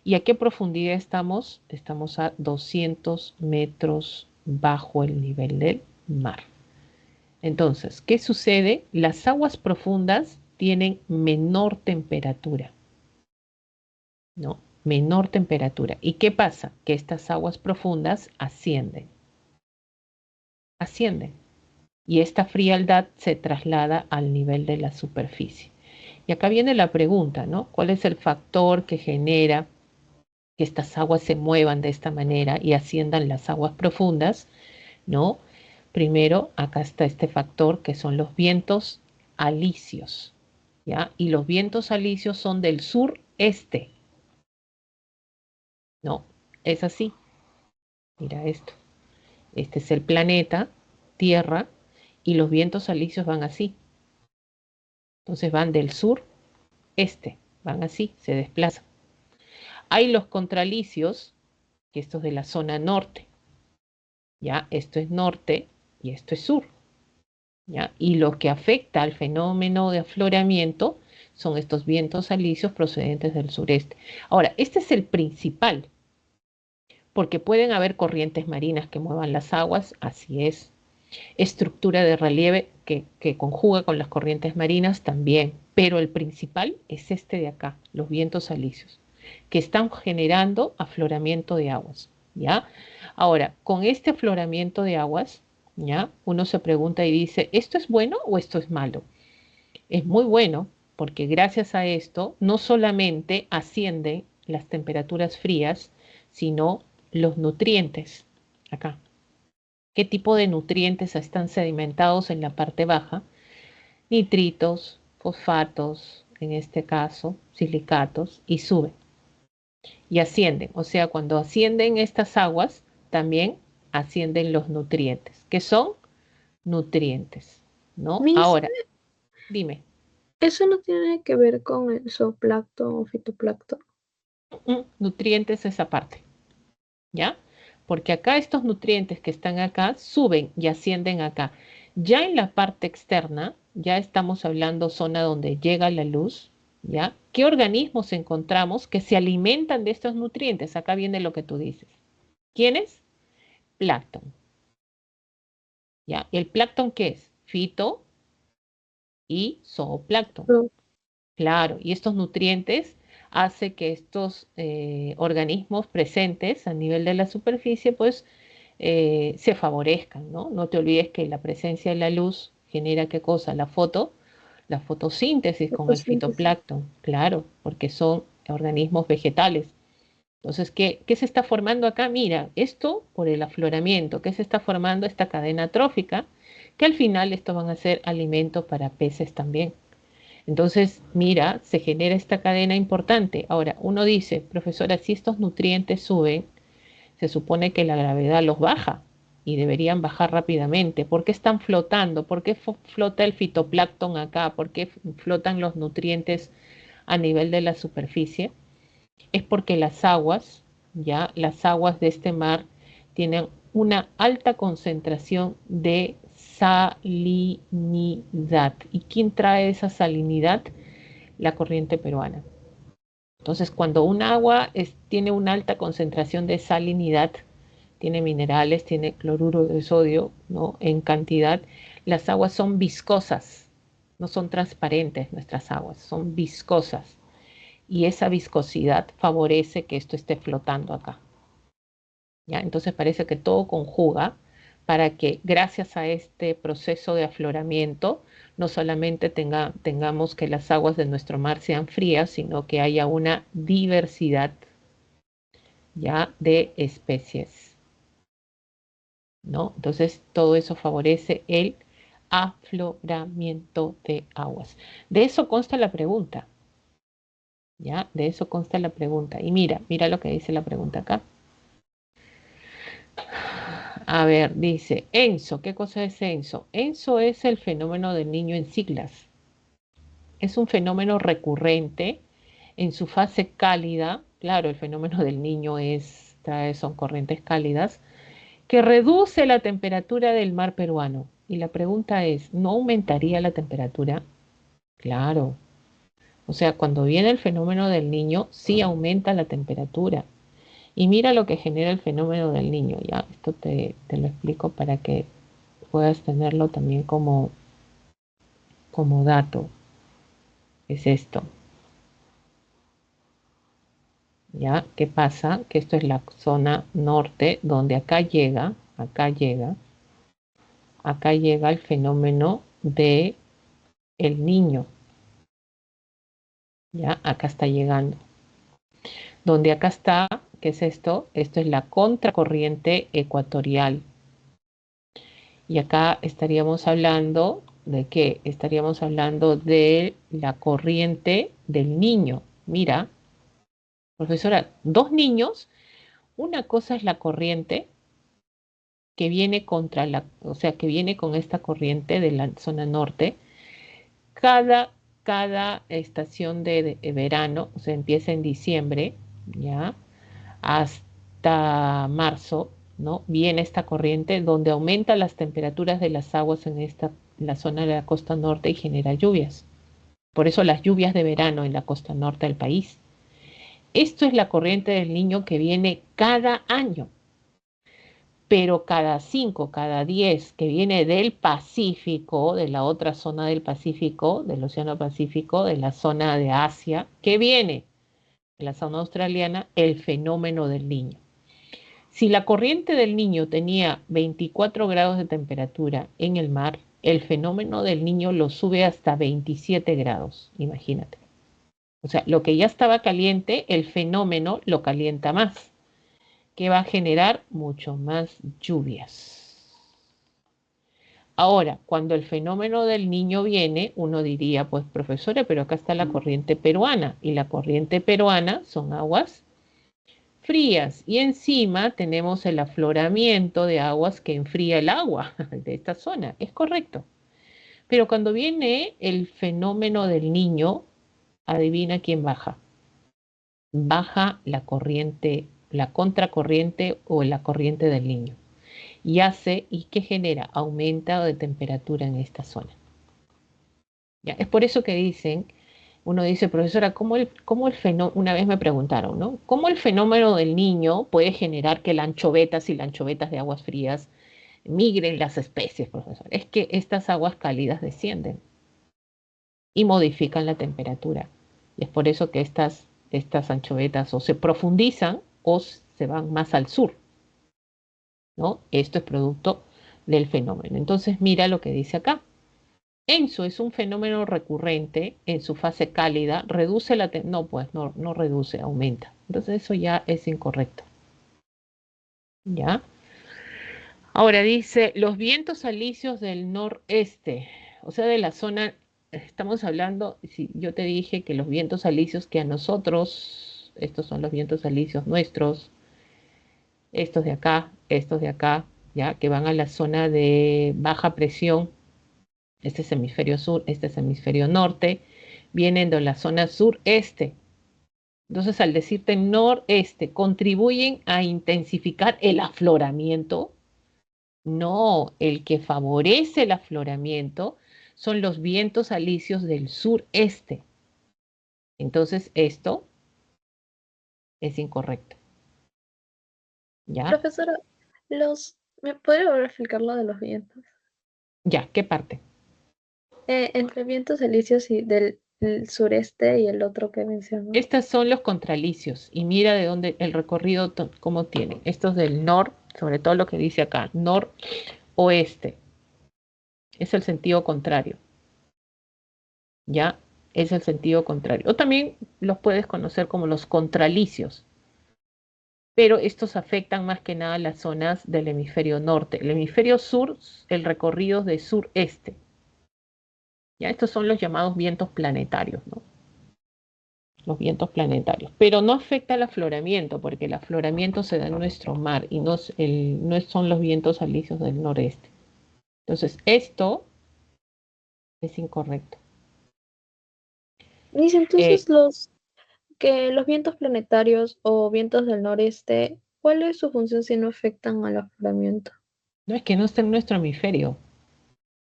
Speaker 1: ¿Y a qué profundidad estamos? Estamos a 200 metros bajo el nivel del mar. Entonces, ¿qué sucede? Las aguas profundas tienen menor temperatura, ¿no? Menor temperatura. ¿Y qué pasa? Que estas aguas profundas ascienden. Y esta frialdad se traslada al nivel de la superficie. Y acá viene la pregunta, ¿no? ¿Cuál es el factor que genera que estas aguas se muevan de esta manera y asciendan las aguas profundas? ¿No? Primero, acá está este factor que son los vientos alisios, ¿ya? Y los vientos alisios son del sureste, ¿no? Es así. Mira esto. Este es el planeta Tierra y los vientos alisios van así. Entonces van del sur, este, van así, se desplazan. Hay los contralicios, que esto es de la zona norte, ¿ya? Esto es norte y esto es sur, ¿ya? Y lo que afecta al fenómeno de afloramiento son estos vientos alisios procedentes del sureste. Ahora, este es el principal, porque pueden haber corrientes marinas que muevan las aguas, así es. Estructura de relieve que conjuga con las corrientes marinas también, pero el principal es este de acá, los vientos alisios, que están generando afloramiento de aguas, ¿ya? Ahora, con este afloramiento de aguas, ¿ya? Uno se pregunta y dice, ¿esto es bueno o esto es malo? Es muy bueno porque gracias a esto no solamente ascienden las temperaturas frías, sino los nutrientes acá. ¿Qué tipo de nutrientes están sedimentados en la parte baja? Nitritos, fosfatos, en este caso, silicatos, y suben y ascienden. O sea, cuando ascienden estas aguas, también ascienden los nutrientes. ¿Qué son? Nutrientes, ¿no?
Speaker 2: Miss,
Speaker 1: Ahora, dime,
Speaker 2: ¿eso no tiene que ver con el zooplancton o fitoplancton?
Speaker 1: nutrientes esa parte, ¿ya? Porque acá estos nutrientes que están acá suben y ascienden acá. Ya en la parte externa, ya estamos hablando zona donde llega la luz, ¿ya? ¿Qué organismos encontramos que se alimentan de estos nutrientes? Acá viene lo que tú dices. ¿Quiénes? Plancton, ¿ya? ¿El plancton qué es? Fito y zooplancton.
Speaker 2: No.
Speaker 1: Claro, y estos nutrientes hace que estos organismos presentes a nivel de la superficie, pues se favorezcan, ¿no? No te olvides que la presencia de la luz genera qué cosa, la fotosíntesis con el
Speaker 2: Fotosíntesis.
Speaker 1: fitoplancton, claro, porque son organismos vegetales. Entonces, ¿qué se está formando acá? Mira, esto por el afloramiento, ¿qué se está formando? Esta cadena trófica, que al final esto van a ser alimentos para peces también. Entonces, mira, se genera esta cadena importante. Ahora, uno dice, profesora, si estos nutrientes suben, se supone que la gravedad los baja y deberían bajar rápidamente. ¿Por qué están flotando? ¿Por qué flota el fitoplancton acá? ¿Por qué flotan los nutrientes a nivel de la superficie? Es porque las aguas, ya las aguas de este mar tienen una alta concentración de salinidad. ¿Y quién trae esa salinidad? La corriente peruana. Entonces, cuando un agua tiene una alta concentración de salinidad, tiene minerales, tiene cloruro de sodio, ¿no? En cantidad, las aguas son viscosas, no son transparentes nuestras aguas, son viscosas. Y esa viscosidad favorece que esto esté flotando acá. ¿Ya? Entonces parece que todo conjuga para que gracias a este proceso de afloramiento no solamente tengamos que las aguas de nuestro mar sean frías, sino que haya una diversidad ya de especies, ¿no? Entonces todo eso favorece el afloramiento de aguas. De eso consta la pregunta, ¿ya? De eso consta la pregunta. Y mira lo que dice la pregunta acá. A ver, dice ENSO. ¿Qué cosa es ENSO? ENSO es el fenómeno del niño en siglas. Es un fenómeno recurrente en su fase cálida. Claro, el fenómeno del niño son corrientes cálidas que reduce la temperatura del mar peruano. Y la pregunta es, ¿no aumentaría la temperatura? Claro. O sea, cuando viene el fenómeno del niño, sí aumenta la temperatura. Y mira lo que genera el fenómeno del niño, ya, esto te lo explico para que puedas tenerlo también como dato. Es esto, ¿ya? ¿Qué pasa? Que esto es la zona norte, donde acá llega el fenómeno de el niño, ¿ya? Acá está llegando. Donde acá está, ¿qué es esto? Esto es la contracorriente ecuatorial. Y acá estaríamos hablando de qué? Estaríamos hablando de la corriente del niño. Mira, profesora, dos niños, una cosa es la corriente que viene o sea, que viene con esta corriente de la zona norte. Cada cada estación de verano, o sea, empieza en diciembre, ¿ya? Hasta marzo, ¿no? Viene esta corriente donde aumenta las temperaturas de las aguas en la zona de la costa norte y genera lluvias. Por eso las lluvias de verano en la costa norte del país. Esto es la corriente del Niño que viene cada año, pero cada 5, cada 10 que viene del Pacífico, de la otra zona del Pacífico, del Océano Pacífico, de la zona de Asia, que viene de la zona australiana, el fenómeno del Niño. Si la corriente del Niño tenía 24 grados de temperatura en el mar, el fenómeno del Niño lo sube hasta 27 grados, imagínate. O sea, lo que ya estaba caliente, el fenómeno lo calienta más, que va a generar mucho más lluvias. Ahora, cuando el fenómeno del Niño viene, uno diría, pues profesora, pero acá está la corriente peruana, y la corriente peruana son aguas frías, y encima tenemos el afloramiento de aguas que enfría el agua de esta zona. Es correcto. Pero cuando viene el fenómeno del Niño, adivina quién baja. Baja la corriente, la contracorriente o la corriente del Niño. ¿Y qué genera? Aumento de temperatura en esta zona. ¿Ya? Es por eso que dicen, uno dice, profesora, ¿cómo el fenómeno, una vez me preguntaron, ¿no? ¿Cómo el fenómeno del Niño puede generar que lanchovetas y lanchovetas de aguas frías migren las especies, profesor? Es que estas aguas cálidas descienden y modifican la temperatura. Y es por eso que estas anchovetas o se profundizan o se van más al sur, ¿no? Esto es producto del fenómeno. Entonces mira lo que dice acá. ENSO es un fenómeno recurrente en su fase cálida, reduce la no, pues no reduce, aumenta. Entonces eso ya es incorrecto. ¿Ya? Ahora dice, los vientos alisios del noreste, o sea, de la zona, estamos hablando, si yo te dije que los vientos alisios que a nosotros, estos son los vientos alisios nuestros, estos de acá, ya, que van a la zona de baja presión, este es hemisferio sur, este es hemisferio norte, vienen de la zona sureste. Entonces, al decirte noreste, ¿contribuyen a intensificar el afloramiento? No, el que favorece el afloramiento son los vientos alisios del sureste. Entonces, esto es incorrecto. ¿Ya?
Speaker 2: Profesora, ¿me podría volver a explicar lo de los vientos?
Speaker 1: ¿Ya? ¿Qué parte?
Speaker 2: Entre vientos alisios y del sureste y el otro que mencionó.
Speaker 1: Estos son los contralicios y mira de dónde el recorrido, cómo tiene. Estos del sobre todo lo que dice acá, noroeste. Es el sentido contrario. ¿Ya? Es el sentido contrario. O también los puedes conocer como los contralicios. Pero estos afectan más que nada las zonas del hemisferio norte. El hemisferio sur, el recorrido de sureste. ¿Ya? Estos son los llamados vientos planetarios, ¿no? Los vientos planetarios. Pero no afecta el afloramiento, porque el afloramiento se da en nuestro mar y no son los vientos alisios del noreste. Entonces, esto es incorrecto.
Speaker 2: Dice
Speaker 1: Eh,
Speaker 2: entonces los vientos planetarios o vientos del noreste, ¿cuál es su función si no afectan al afloramiento?
Speaker 1: no es que no está en nuestro hemisferio.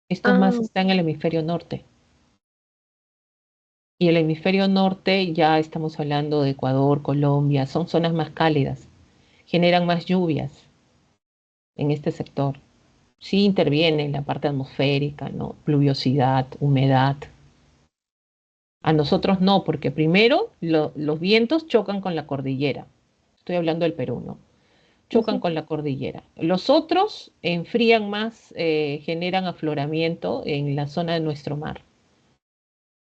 Speaker 1: Esto
Speaker 2: Ah,
Speaker 1: más está en el hemisferio norte. Y el hemisferio norte ya estamos hablando de Ecuador, Colombia, son zonas más cálidas, generan más lluvias en este sector. Sí interviene la parte atmosférica, ¿no? Pluviosidad, humedad. A nosotros no, porque primero los vientos chocan con la cordillera. Estoy hablando del Perú, ¿no? Chocan
Speaker 2: ujú.
Speaker 1: con la cordillera. Los otros enfrían más, generan afloramiento en la zona de nuestro mar,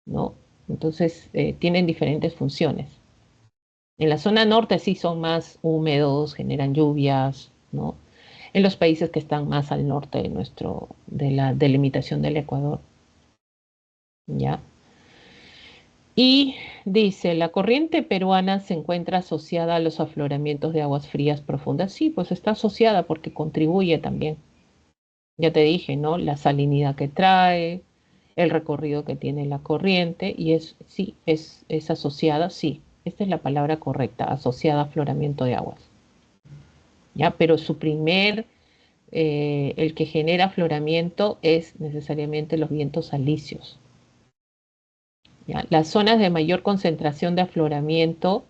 Speaker 1: ¿no? Entonces tienen diferentes funciones. En la zona norte sí son más húmedos, generan lluvias, ¿no? En los países que están más al norte de la delimitación del Ecuador, ¿ya? Y dice, la corriente peruana se encuentra asociada a los afloramientos de aguas frías profundas. Sí, pues está asociada porque contribuye también. Ya te dije, ¿no? La salinidad que trae, el recorrido que tiene la corriente y sí, es asociada, sí, esta es la palabra correcta, asociada a afloramiento de aguas. ¿Ya? Pero el que genera afloramiento es necesariamente los vientos alisios. ¿Ya? Las zonas de mayor concentración de afloramiento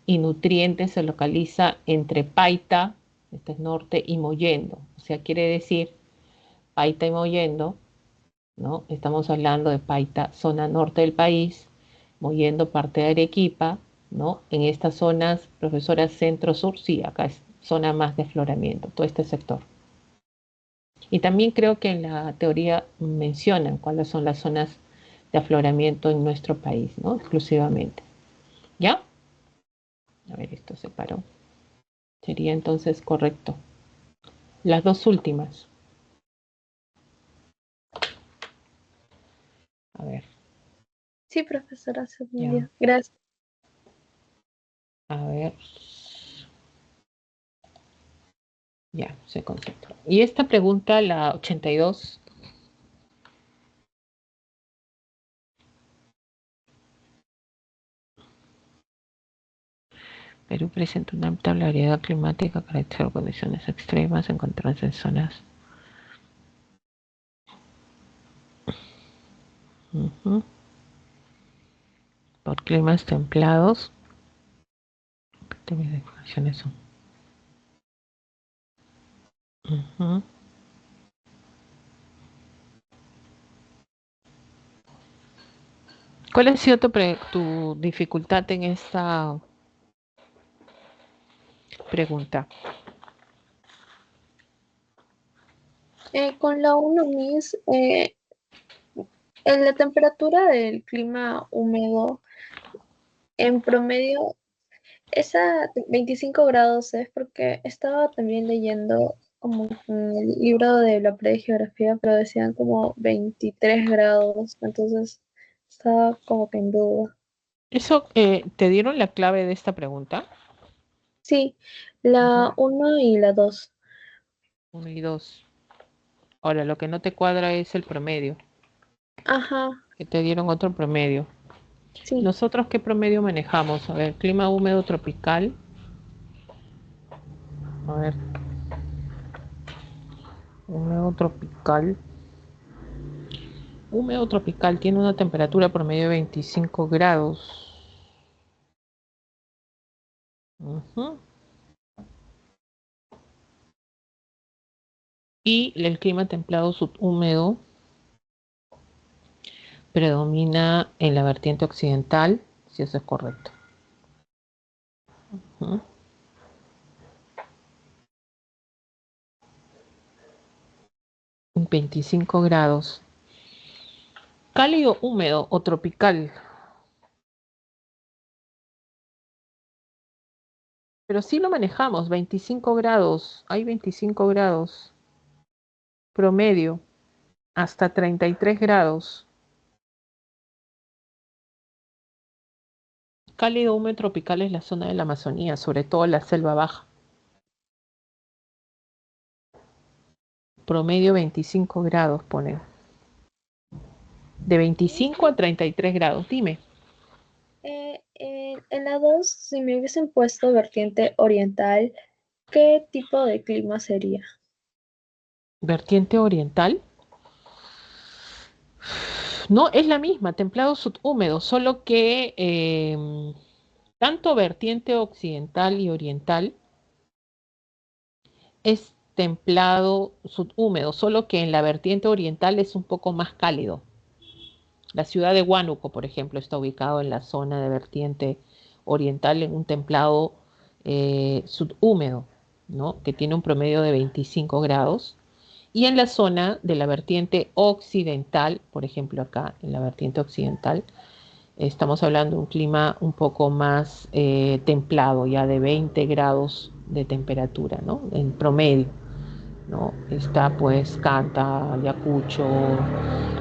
Speaker 1: y nutrientes se localiza entre Paita, este es norte, y Mollendo. O sea, quiere decir Paita y Mollendo, ¿no? Estamos hablando de Paita, zona norte del país, Mollendo, parte de Arequipa, ¿no? En estas zonas, profesora centro-sur, sí, acá es zona más de afloramiento, todo este sector. Y también creo que en la teoría mencionan cuáles son las zonas de afloramiento en nuestro país, ¿no? Exclusivamente. ¿Ya? A ver, esto se paró. Sería entonces correcto. Las dos últimas. A ver,
Speaker 2: Sí, profesora, se
Speaker 1: ya.
Speaker 2: entendió. Gracias.
Speaker 1: A ver. Ya, se concentró. Y esta pregunta, la 82. Perú presenta una alta variedad climática caracterizada por condiciones extremas encontradas en zonas. Por climas templados. ¿Qué definiciones son? ¿Cuál ha sido tu dificultad en esta pregunta?
Speaker 2: Con la 1 Miss, en la temperatura del clima húmedo, en promedio, esa 25 grados es porque estaba también leyendo como en el libro de la pre-geografía, pero decían como 23 grados, entonces estaba como que en duda.
Speaker 1: ¿Eso te dieron la clave de esta pregunta?
Speaker 2: Sí,
Speaker 1: Ujú.
Speaker 2: la 1 y la 2.
Speaker 1: 1 y 2. Ahora, lo que no te cuadra es el promedio,
Speaker 2: Ajá,
Speaker 1: que te dieron otro promedio.
Speaker 2: sí.
Speaker 1: ¿Nosotros qué promedio manejamos? A ver, clima húmedo tropical. A ver, húmedo tropical. Húmedo tropical tiene una temperatura promedio de 25 grados. Ujú. Y el clima templado subhúmedo predomina en la vertiente occidental, si eso es correcto. Ujú. 25 grados. Cálido húmedo o tropical. Pero sí lo manejamos, 25 grados. Hay 25 grados promedio, hasta 33 grados. Cálido húmedo tropical es la zona de la Amazonía, sobre todo la selva baja. Promedio 25 grados pone. De 25 a 33 grados. Dime.
Speaker 2: En la 2, si me hubiesen puesto vertiente oriental, ¿qué tipo de clima sería?
Speaker 1: Vertiente oriental. No, es la misma, templado subhúmedo, solo que tanto vertiente occidental y oriental es templado subhúmedo, solo que en la vertiente oriental es un poco más cálido. La ciudad de Huánuco, por ejemplo, está ubicado en la zona de vertiente oriental en un templado subhúmedo, ¿no? Que tiene un promedio de 25 grados. Y en la zona de la vertiente occidental, por ejemplo acá en la vertiente occidental, estamos hablando de un clima un poco más templado, ya de 20 grados de temperatura, ¿no? En promedio, ¿no? Está pues Canta, Ayacucho,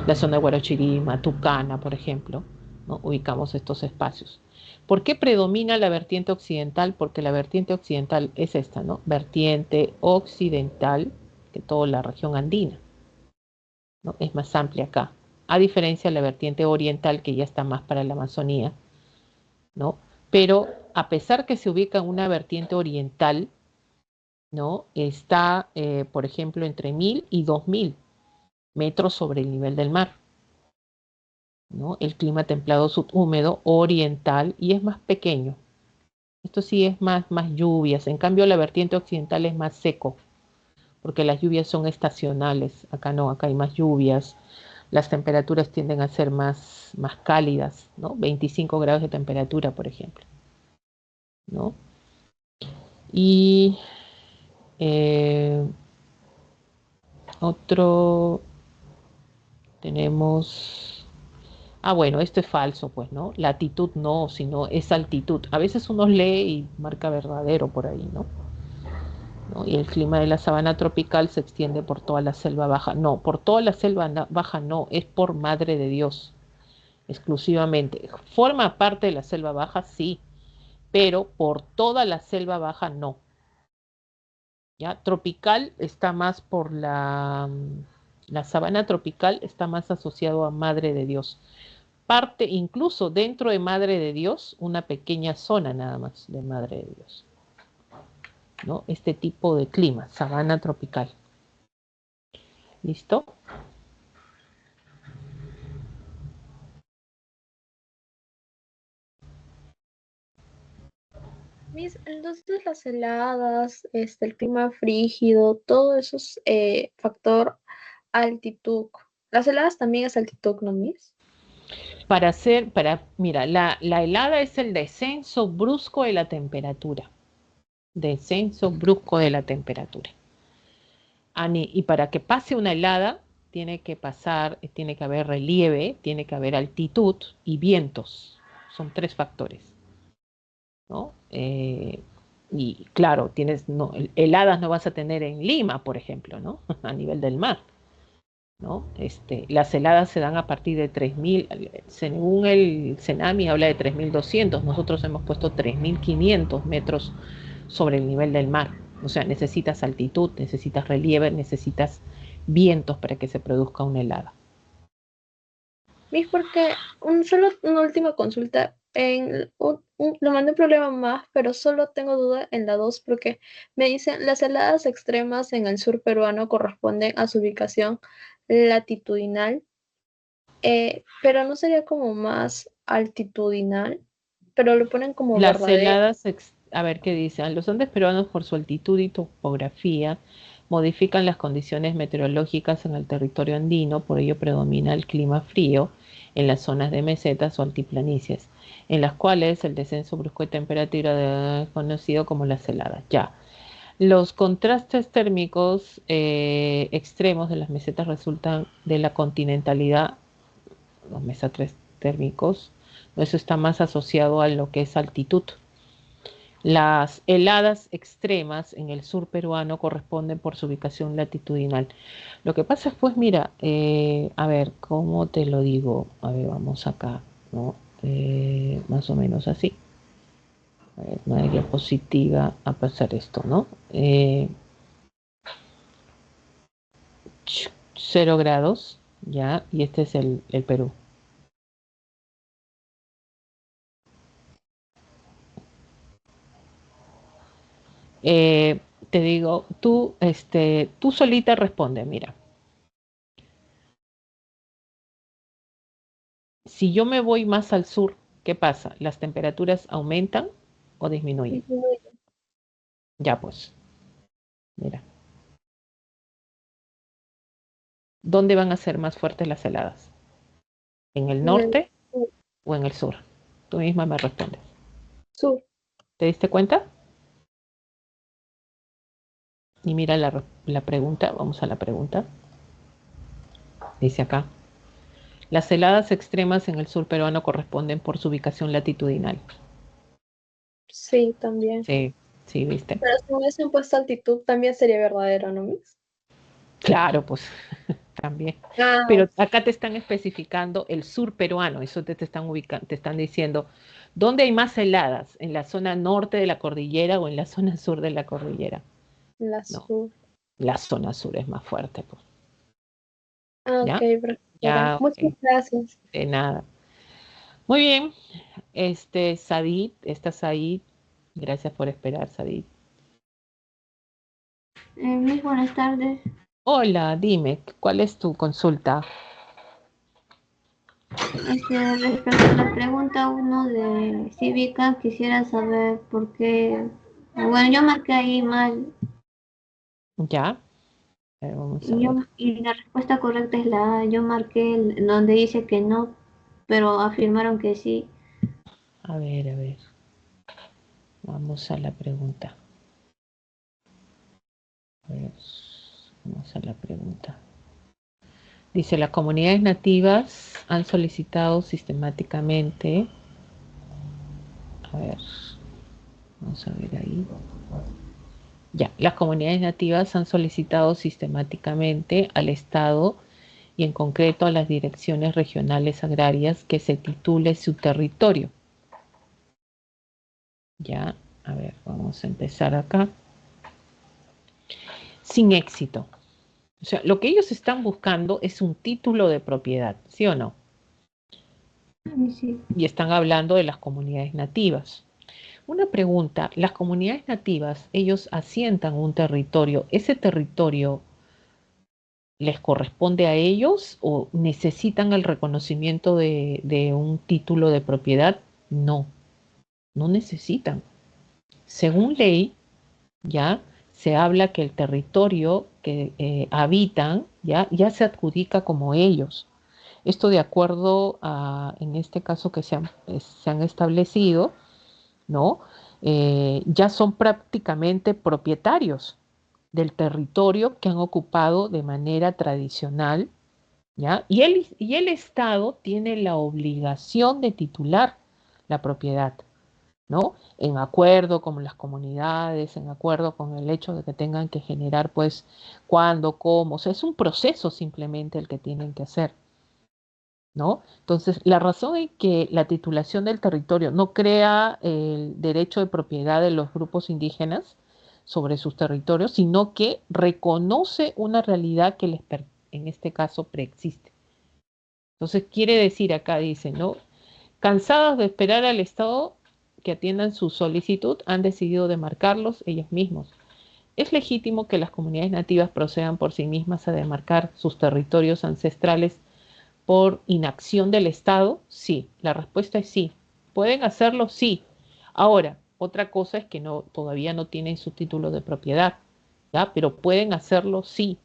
Speaker 1: la zona de Guarachirí, Tucana, por ejemplo, ¿no? Ubicamos estos espacios. ¿Por qué predomina la vertiente occidental? Porque la vertiente occidental es esta, ¿no? Vertiente occidental, que toda la región andina, ¿no? Es más amplia acá. a diferencia de la vertiente oriental que ya está más para la Amazonía, ¿no? Pero a pesar que se ubica en una vertiente oriental, ¿no? Está, por ejemplo, entre 1000 y 2000 metros sobre el nivel del mar, ¿no? El clima templado subhúmedo oriental y es más pequeño. Esto sí es más lluvias. En cambio, la vertiente occidental es más seco, porque las lluvias son estacionales. Acá no, acá hay más lluvias. Las temperaturas tienden a ser más cálidas, ¿no? 25 grados de temperatura, por ejemplo, ¿no? Y eh, otro tenemos... Ah, bueno, esto es falso, pues, ¿no? Latitud no, sino es altitud. A veces uno lee y marca verdadero por ahí, ¿no? ¿No? Y el clima de la sabana tropical se extiende por toda la selva baja. No, por toda la selva baja no, es por Madre de Dios, exclusivamente. ¿Forma parte de la selva baja? Sí, pero por toda la selva baja no. ¿Ya? Tropical está más por la sabana tropical está más asociado a Madre de Dios. Parte incluso dentro de Madre de Dios, una pequeña zona nada más de Madre de Dios, ¿no? Este tipo de clima, sabana tropical. ¿Listo?
Speaker 2: Entonces las heladas, el clima frígido, todo eso es factor altitud. Las heladas también es altitud, ¿no, Miss?
Speaker 1: Mira, la helada es el descenso brusco de la temperatura. Descenso brusco de la temperatura. Y para que pase una helada, tiene que haber relieve, tiene que haber altitud y vientos. Son tres factores, ¿no? Y claro, heladas no vas a tener en Lima, por ejemplo, ¿no? A nivel del mar, ¿no? Las heladas se dan a partir de 3000, según el Cenami habla de 3200, nosotros hemos puesto 3500 metros sobre el nivel del mar. O sea, necesitas altitud, necesitas relieve, necesitas vientos para que se produzca una helada.
Speaker 2: Miss, porque solo una última consulta. Lo mandé un problema más, pero solo tengo duda en la 2 porque me dicen las heladas extremas en el sur peruano corresponden a su ubicación latitudinal, pero no sería como más altitudinal, pero lo ponen como
Speaker 1: Las
Speaker 2: verdadero.
Speaker 1: heladas, a ver qué dicen, los Andes peruanos por su altitud y topografía modifican las condiciones meteorológicas en el territorio andino, por ello predomina el clima frío en las zonas de mesetas o altiplanicies, en las cuales el descenso brusco de temperatura es conocido como las heladas. Ya. Los contrastes térmicos extremos de las mesetas resultan de la continentalidad, los mesatres térmicos, eso está más asociado a lo que es altitud. Las heladas extremas en el sur peruano corresponden por su ubicación latitudinal. Lo que pasa es, pues, mira, a ver, ¿cómo te lo digo? A ver, vamos acá, ¿no? Más o menos así. A ver, una diapositiva a pasar esto, ¿no? 0 grados, ya, y este es el Perú. Eh, Te digo, tú solita responde, mira. Si yo me voy más al sur, ¿qué pasa? ¿Las temperaturas aumentan o disminuyen? Ya pues, mira. ¿Dónde van a ser más fuertes las heladas? ¿En el
Speaker 2: En el
Speaker 1: norte o en el sur? Tú misma me respondes.
Speaker 2: sur.
Speaker 1: ¿Te diste cuenta? Y mira la pregunta, vamos a la pregunta. Dice acá, las heladas extremas en el sur peruano corresponden por su ubicación latitudinal.
Speaker 2: Sí, también.
Speaker 1: Sí, sí, ¿viste?
Speaker 2: Pero si me hubiesen puesto altitud, también sería verdadero, ¿no, Miss?
Speaker 1: Claro, pues también.
Speaker 2: Ah,
Speaker 1: Pero acá te están especificando el sur peruano, eso te están ubicando, te están diciendo, ¿dónde hay más heladas? ¿En la zona norte de la cordillera o en la zona sur de la cordillera?
Speaker 2: la
Speaker 1: No,
Speaker 2: sur.
Speaker 1: la zona sur es más fuerte, pues.
Speaker 2: Ah, ok,
Speaker 1: ¿Ya?
Speaker 2: bro. doctora.
Speaker 1: Ya,
Speaker 2: Muchas
Speaker 1: ok,
Speaker 2: gracias.
Speaker 1: de nada. Muy bien, Sadid, ¿estás ahí? Gracias por esperar, Sadid.
Speaker 3: Mis buenas tardes.
Speaker 1: Hola, dime, ¿cuál es tu consulta?
Speaker 3: Respecto a la pregunta uno de cívica, quisiera saber por qué. Bueno, yo marqué ahí mal
Speaker 1: Ya, a ver, vamos a
Speaker 3: y,
Speaker 1: ver.
Speaker 3: y la respuesta correcta es la A. Yo marqué donde dice que no, pero afirmaron que sí.
Speaker 1: A ver, vamos a la pregunta. A ver, vamos a la pregunta. Dice, las comunidades nativas han solicitado sistemáticamente, a ver, vamos a ver ahí. Ya, las comunidades nativas han solicitado sistemáticamente al Estado y en concreto a las direcciones regionales agrarias que se titule su territorio. Ya, a ver, vamos a empezar acá. Sin éxito. O sea, lo que ellos están buscando es un título de propiedad, ¿sí o no?
Speaker 3: Sí.
Speaker 1: Y están hablando de las comunidades nativas. Una pregunta, las comunidades nativas, ellos asientan un territorio, ¿ese territorio les corresponde a ellos o necesitan el reconocimiento de un título de propiedad? No, no necesitan. Según ley, ya se habla que el territorio que habitan ya se adjudica como ellos. Esto de acuerdo a, en este caso que se han establecido, ¿no? Ya son prácticamente propietarios del territorio que han ocupado de manera tradicional, ¿ya? Y el Estado tiene la obligación de titular la propiedad, ¿no? En acuerdo con las comunidades, en acuerdo con el hecho de que tengan que generar, pues, cuándo, cómo, o sea, es un proceso simplemente el que tienen que hacer, ¿no? Entonces, la razón en que la titulación del territorio no crea el derecho de propiedad de los grupos indígenas sobre sus territorios, sino que reconoce una realidad que en este caso preexiste. Entonces, quiere decir acá, dice, ¿no? Cansados de esperar al Estado que atiendan su solicitud, han decidido demarcarlos ellos mismos. ¿Es legítimo que las comunidades nativas procedan por sí mismas a demarcar sus territorios ancestrales por inacción del Estado? Sí, la respuesta es sí. ¿Pueden hacerlo? Sí. Ahora, otra cosa es que todavía no tienen su título de propiedad, ¿ya? Pero pueden hacerlo sí.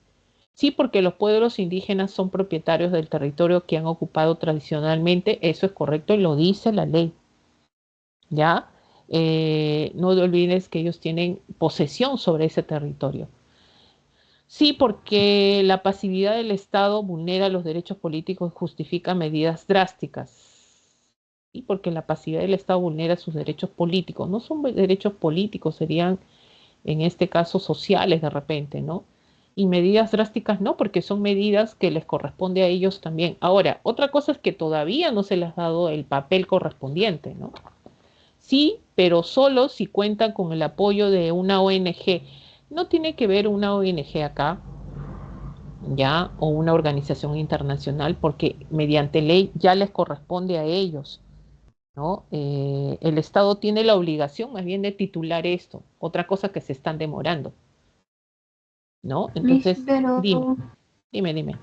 Speaker 1: Sí, porque los pueblos indígenas son propietarios del territorio que han ocupado tradicionalmente, eso es correcto y lo dice la ley, ¿ya? No te olvides que ellos tienen posesión sobre ese territorio. Sí, porque la pasividad del Estado vulnera los derechos políticos y justifica medidas drásticas. Y porque la pasividad del Estado vulnera sus derechos políticos. No son derechos políticos, serían en este caso sociales de repente, ¿no? Y medidas drásticas no, porque son medidas que les corresponde a ellos también. Ahora, otra cosa es que todavía no se les ha dado el papel correspondiente, ¿no? Sí, pero solo si cuentan con el apoyo de una ONG. No tiene que ver una ONG acá, ya, o una organización internacional, porque mediante ley ya les corresponde a ellos, ¿no? El Estado tiene la obligación más bien de titular esto, otra cosa que se están demorando, ¿no?
Speaker 3: Mis,
Speaker 1: Entonces,
Speaker 3: pero,
Speaker 1: dime.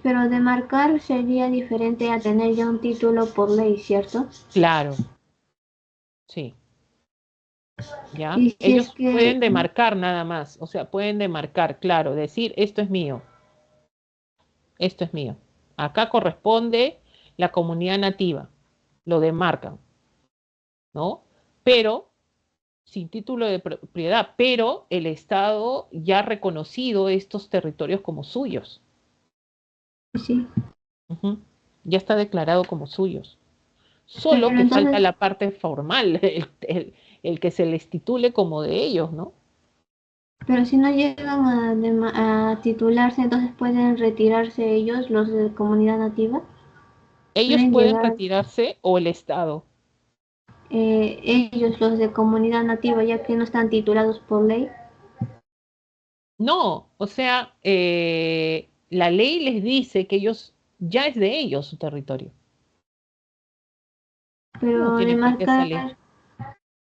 Speaker 3: pero demarcar sería diferente a tener ya un título por ley, ¿cierto?
Speaker 1: Claro, sí, ya.
Speaker 3: Y si es
Speaker 1: Ellos
Speaker 3: que
Speaker 1: pueden demarcar nada más, o sea, pueden demarcar, claro, decir, esto es mío, esto es mío. Acá corresponde la comunidad nativa, lo demarcan, ¿no? Pero sin título de propiedad, pero el Estado ya ha reconocido estos territorios como suyos.
Speaker 3: sí.
Speaker 1: Ujú. Ya está declarado como suyos. Solo
Speaker 3: Pero
Speaker 1: que falta
Speaker 3: entonces,
Speaker 1: la parte formal, el que se les titule como de ellos, ¿no?
Speaker 3: pero si no llegan a titularse, entonces pueden retirarse ellos, los de comunidad nativa.
Speaker 1: Ellos
Speaker 3: Pueden
Speaker 1: pueden
Speaker 3: llegar
Speaker 1: retirarse o el Estado.
Speaker 3: ellos, los de comunidad nativa, ya que no están titulados por ley.
Speaker 1: No, o sea, la ley les dice que ellos ya es de ellos su territorio.
Speaker 3: Pero
Speaker 1: No tienen por qué salir.
Speaker 3: demarcar,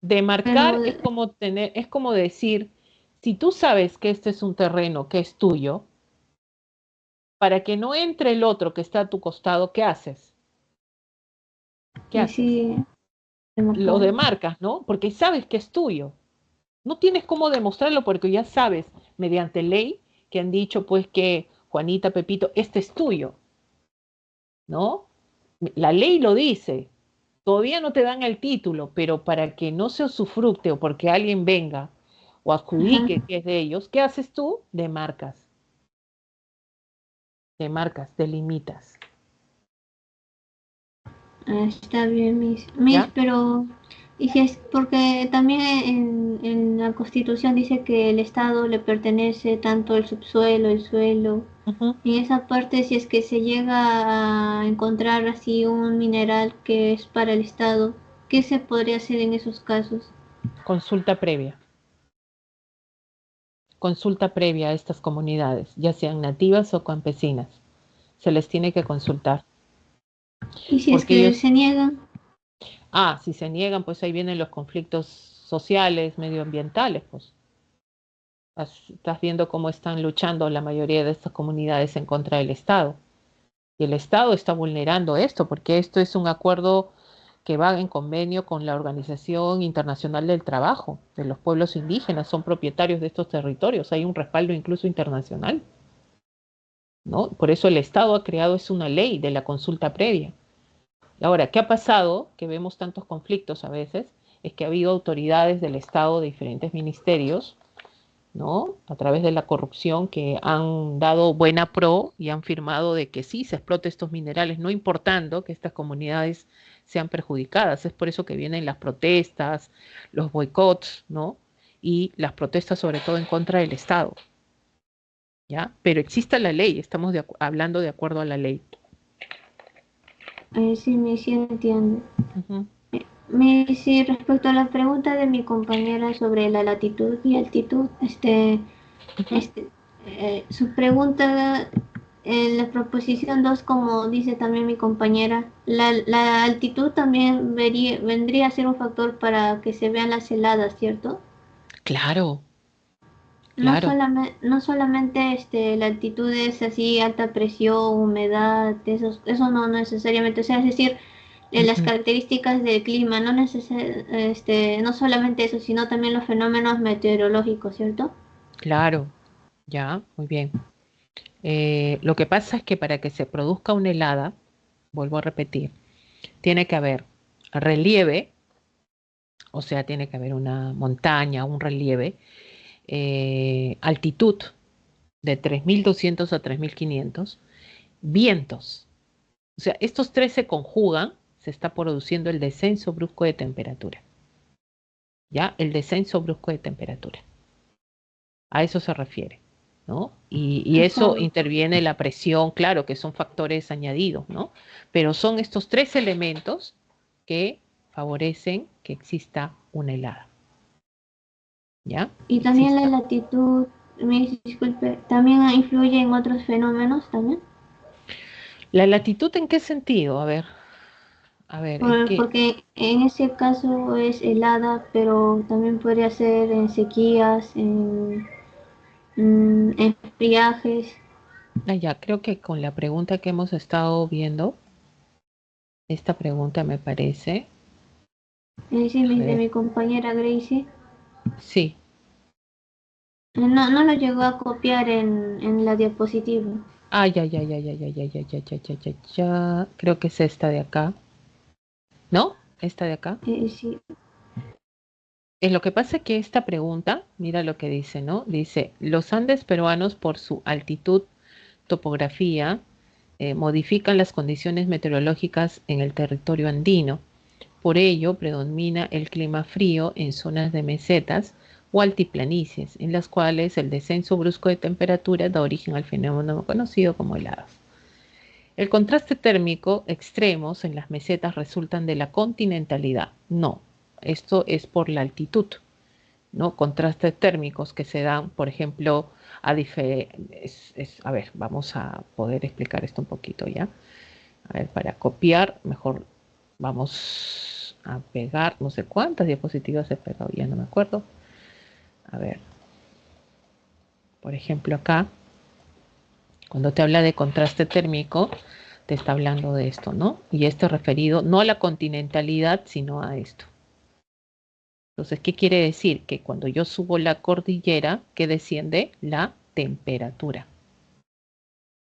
Speaker 1: Demarcar
Speaker 3: pero
Speaker 1: es como decir, si tú sabes que este es un terreno que es tuyo, para que no entre el otro que está a tu costado, ¿qué haces? ¿Qué haces?
Speaker 3: sí,
Speaker 1: Lo
Speaker 3: demarcar.
Speaker 1: demarcas, ¿no? Porque sabes que es tuyo. No tienes cómo demostrarlo porque ya sabes, mediante ley, que han dicho pues que Juanita, Pepito, este es tuyo, ¿no? La ley lo dice. Todavía no te dan el título, pero para que no se usufructe o porque alguien venga o
Speaker 3: Ajá.
Speaker 1: adjudique que es de ellos, ¿qué haces tú? Demarcas, delimitas,
Speaker 3: Está bien,
Speaker 1: ¿ya?
Speaker 3: pero y si es porque también en la Constitución dice que el Estado le pertenece tanto el subsuelo, el suelo.
Speaker 1: Ujú.
Speaker 3: En esa parte, si es que se llega a encontrar así un mineral que es para el Estado, ¿qué se podría hacer en esos casos?
Speaker 1: Consulta previa. Consulta previa a estas comunidades, ya sean nativas o campesinas. Se les tiene que consultar,
Speaker 3: Y si es
Speaker 1: porque
Speaker 3: que
Speaker 1: ellos,
Speaker 3: se niegan,
Speaker 1: si se niegan, pues ahí vienen los conflictos sociales, medioambientales, pues. Estás viendo cómo están luchando la mayoría de estas comunidades en contra del Estado. Y el Estado está vulnerando esto, porque esto es un acuerdo que va en convenio con la Organización Internacional del Trabajo, de los pueblos indígenas, son propietarios de estos territorios, hay un respaldo incluso internacional, ¿no? Por eso el Estado ha creado es una ley de la consulta previa. Ahora, ¿qué ha pasado? Que vemos tantos conflictos a veces, es que ha habido autoridades del Estado de diferentes ministerios, ¿no? A través de la corrupción que han dado buena pro y han firmado de que sí se explote estos minerales, no importando que estas comunidades sean perjudicadas. Es por eso que vienen las protestas, los boicots, ¿no? Y las protestas sobre todo en contra del Estado, ¿ya? Pero existe la ley, estamos hablando de acuerdo a la ley.
Speaker 3: sí entiendo.
Speaker 1: Ujú,
Speaker 3: Sí, respecto a la pregunta de mi compañera sobre la latitud y altitud,
Speaker 1: ujú.
Speaker 3: este, su pregunta en la proposición 2 como dice también mi compañera, la altitud también vendría a ser un factor para que se vean las heladas, ¿cierto?
Speaker 1: Claro, claro.
Speaker 3: No solamente la altitud es así, alta presión, humedad, eso no necesariamente, o sea, es decir, las
Speaker 1: Ujú.
Speaker 3: características del clima, no solamente eso, sino también los fenómenos meteorológicos, ¿cierto?
Speaker 1: Claro, ya, muy bien. Lo que pasa es que para que se produzca una helada, vuelvo a repetir, tiene que haber relieve, o sea, tiene que haber una montaña, un relieve, altitud de 3.200 a 3.500, vientos. O sea, estos tres se conjugan, se está produciendo el descenso brusco de temperatura. ¿Ya? El descenso brusco de temperatura. A eso se refiere, ¿no? Y
Speaker 3: Está
Speaker 1: eso
Speaker 3: bien.
Speaker 1: interviene la presión, claro que son factores añadidos, ¿no? Pero son estos tres elementos que favorecen que exista una helada, ¿ya?
Speaker 3: Y también la
Speaker 1: Exista.
Speaker 3: latitud, me disculpe, también influye en otros fenómenos también,
Speaker 1: ¿La latitud en qué sentido? A ver, es que,
Speaker 3: porque en ese caso es helada, pero también podría ser en sequías, en friajes.
Speaker 1: ya, creo que con la pregunta que hemos estado viendo, esta pregunta me parece,
Speaker 3: Sí,
Speaker 1: a
Speaker 3: de
Speaker 1: ver,
Speaker 3: mi compañera Gracie.
Speaker 1: sí,
Speaker 3: No lo llegó a copiar en la diapositiva.
Speaker 1: ya, ya, ya, ya, ya, ya, ya, ya, ya, ya, ya, ya, creo que es esta de acá, ¿no? Esta de acá.
Speaker 3: Sí,
Speaker 1: Es lo que pasa que esta pregunta, mira lo que dice, ¿no? Dice, los Andes peruanos por su altitud, topografía, modifican las condiciones meteorológicas en el territorio andino. Por ello, predomina el clima frío en zonas de mesetas o altiplanicies, en las cuales el descenso brusco de temperatura da origen al fenómeno conocido como heladas. El contraste térmico extremos en las mesetas resultan de la continentalidad. No, esto es por la altitud. ¿no? Contrastes térmicos que se dan, por ejemplo, a ver, vamos a poder explicar esto un poquito, ¿ya? A ver, para copiar, mejor vamos a pegar, no sé cuántas diapositivas he pegado, ya no me acuerdo. A ver, por ejemplo acá, cuando te habla de contraste térmico, te está hablando de esto, ¿no? Y esto es referido no a la continentalidad, sino a esto. Entonces, ¿qué quiere decir? Que cuando yo subo la cordillera, ¿qué desciende? La temperatura,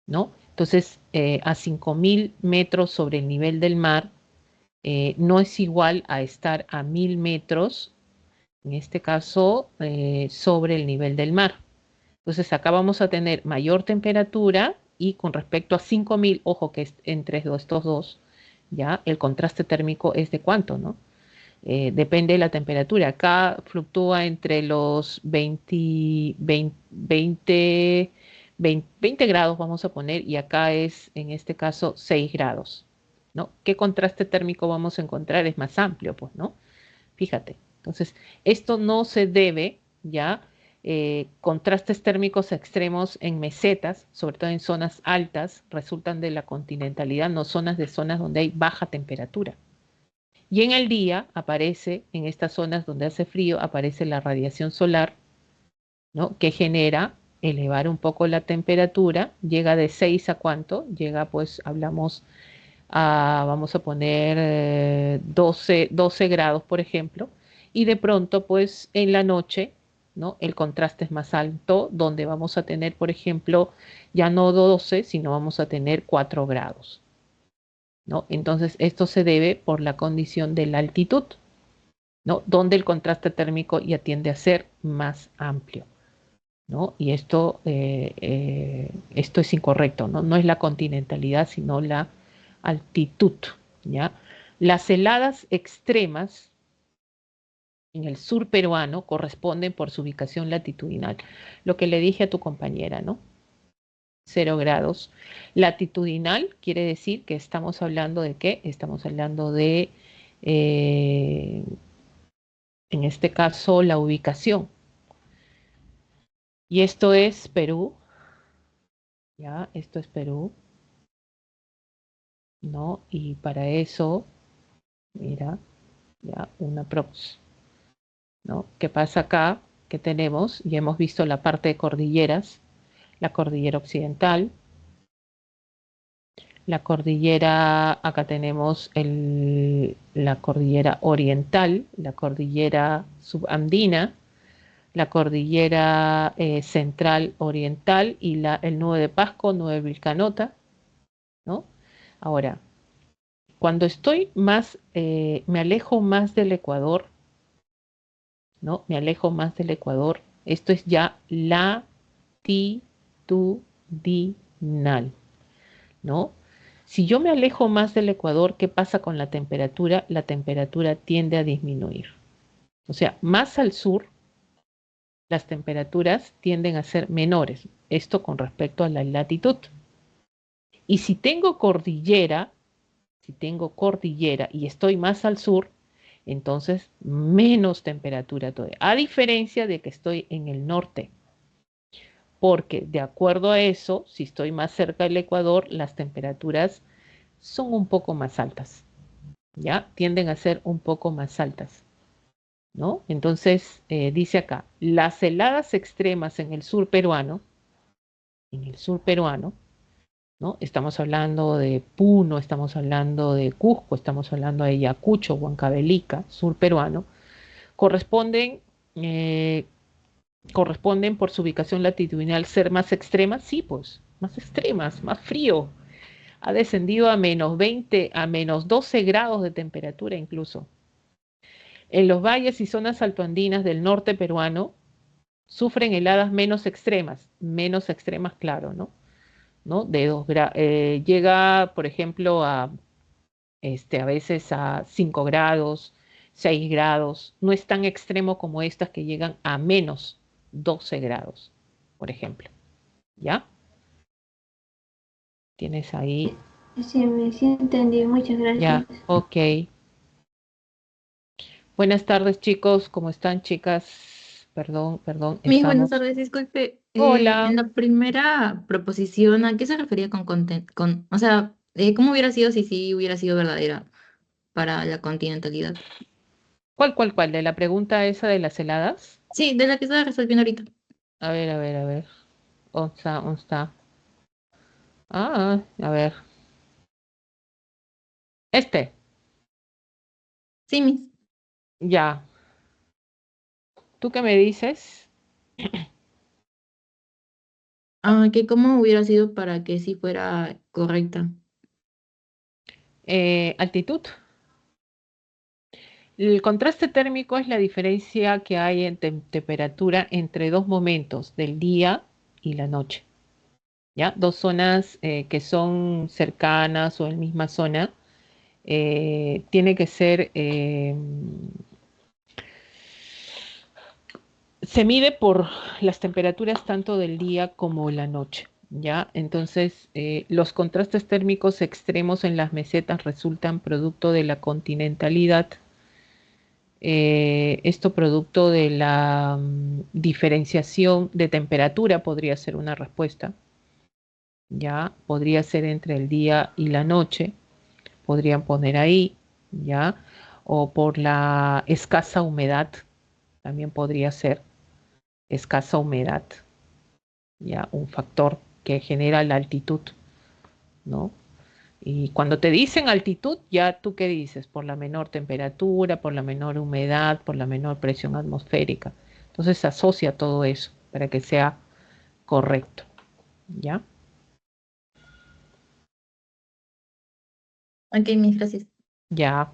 Speaker 1: ¿no? Entonces, a 5.000 metros sobre el nivel del mar, no es igual a estar a 1.000 metros, en este caso, sobre el nivel del mar. Entonces, acá vamos a tener mayor temperatura y con respecto a 5.000, ojo que es entre estos dos, ya el contraste térmico es de cuánto, ¿no? Depende de la temperatura. Acá fluctúa entre los 20 grados, vamos a poner, y acá es, en este caso, 6 grados, ¿no? ¿Qué contraste térmico vamos a encontrar? Es más amplio, pues, ¿no? Fíjate. Entonces, esto no se debe, ¿ya? Contrastes térmicos extremos en mesetas, sobre todo en zonas altas, resultan de la continentalidad, no zonas donde hay baja temperatura. Y en el día aparece, en estas zonas donde hace frío, aparece la radiación solar, ¿no? Que genera elevar un poco la temperatura, llega de 6 a cuánto, llega pues, hablamos vamos a poner 12 grados, por ejemplo, y de pronto pues en la noche, ¿no? El contraste es más alto, donde vamos a tener, por ejemplo, ya no 12, sino vamos a tener 4 grados. ¿No? Entonces, esto se debe por la condición de la altitud, ¿no? Donde el contraste térmico ya tiende a ser más amplio, ¿no? Y esto es incorrecto, ¿no? No es la continentalidad, sino la altitud, ¿ya? Las heladas extremas en el sur peruano corresponden por su ubicación latitudinal. Lo que le dije a tu compañera, ¿no? 0 grados. Latitudinal quiere decir que estamos hablando de qué? Estamos hablando de, en este caso, la ubicación. Y esto es Perú. Ya, esto es Perú. ¿No? Y para eso, mira, ya una prox. ¿No? ¿Qué pasa acá? Que tenemos, ya hemos visto la parte de cordilleras, la cordillera occidental, la cordillera, acá tenemos la cordillera oriental, la cordillera subandina, la cordillera central oriental y el nudo de Pasco, nudo de Vilcanota, ¿no? Ahora, cuando estoy más, me alejo más del Ecuador, ¿no? Me alejo más del Ecuador, esto es ya latitudinal, ¿no? Si yo me alejo más del Ecuador, ¿qué pasa con la temperatura? La temperatura tiende a disminuir. O sea, más al sur, las temperaturas tienden a ser menores. Esto con respecto a la latitud. Y si tengo cordillera y estoy más al sur, entonces menos temperatura todavía. A diferencia de que estoy en el norte. Porque de acuerdo a eso, si estoy más cerca del Ecuador, las temperaturas son un poco más altas, ¿ya? Tienden a ser un poco más altas, ¿no? Entonces, dice acá, las heladas extremas en el sur peruano, ¿no? Estamos hablando de Puno, estamos hablando de Cusco, estamos hablando de Ayacucho, Huancavelica, sur peruano, corresponden por su ubicación latitudinal ser más extremas, sí, pues, más extremas, más frío. Ha descendido a menos 20, a menos 12 grados de temperatura incluso. En los valles y zonas altoandinas del norte peruano sufren heladas menos extremas, claro, ¿no? De 2 grados. Llega, por ejemplo, a veces a 5 grados, 6 grados. No es tan extremo como estas que llegan a menos 12 grados, por ejemplo. ¿Ya? Tienes ahí.
Speaker 3: Sí, sí entendí. Muchas gracias.
Speaker 1: Ya, ok. Buenas tardes, chicos. ¿Cómo están, chicas? Perdón,
Speaker 4: Buenas
Speaker 1: estamos.
Speaker 4: tardes, disculpe. En
Speaker 1: Hola.
Speaker 4: la primera proposición, ¿a qué se refería o sea, cómo hubiera sido si sí hubiera sido verdadera para la continentalidad?
Speaker 1: ¿Cuál? ¿De la pregunta esa de las heladas?
Speaker 4: Sí, de la que estaba resolviendo ahorita.
Speaker 1: A ver. ¿Dónde está? Ah, a ver. Este,
Speaker 4: Sí, Miss.
Speaker 1: ya. ¿Tú qué me dices?
Speaker 4: Que cómo hubiera sido para que sí fuera correcta.
Speaker 1: Altitud. El contraste térmico es la diferencia que hay en temperatura entre dos momentos del día y la noche. ¿Ya? Dos zonas que son cercanas o en misma zona. Tiene que ser, se mide por las temperaturas tanto del día como la noche. ¿Ya? Entonces, los contrastes térmicos extremos en las mesetas resultan producto de la continentalidad. Esto producto de la diferenciación de temperatura podría ser una respuesta. Ya podría ser entre el día y la noche, podrían poner ahí, ya, o por la escasa humedad, también podría ser escasa humedad, ya, un factor que genera la altitud, ¿no? Y cuando te dicen altitud, ya tú qué dices, por la menor temperatura, por la menor humedad, por la menor presión atmosférica. Entonces se asocia todo eso para que sea correcto, ¿ya?
Speaker 4: Ok, Miss, gracias.
Speaker 1: Ya.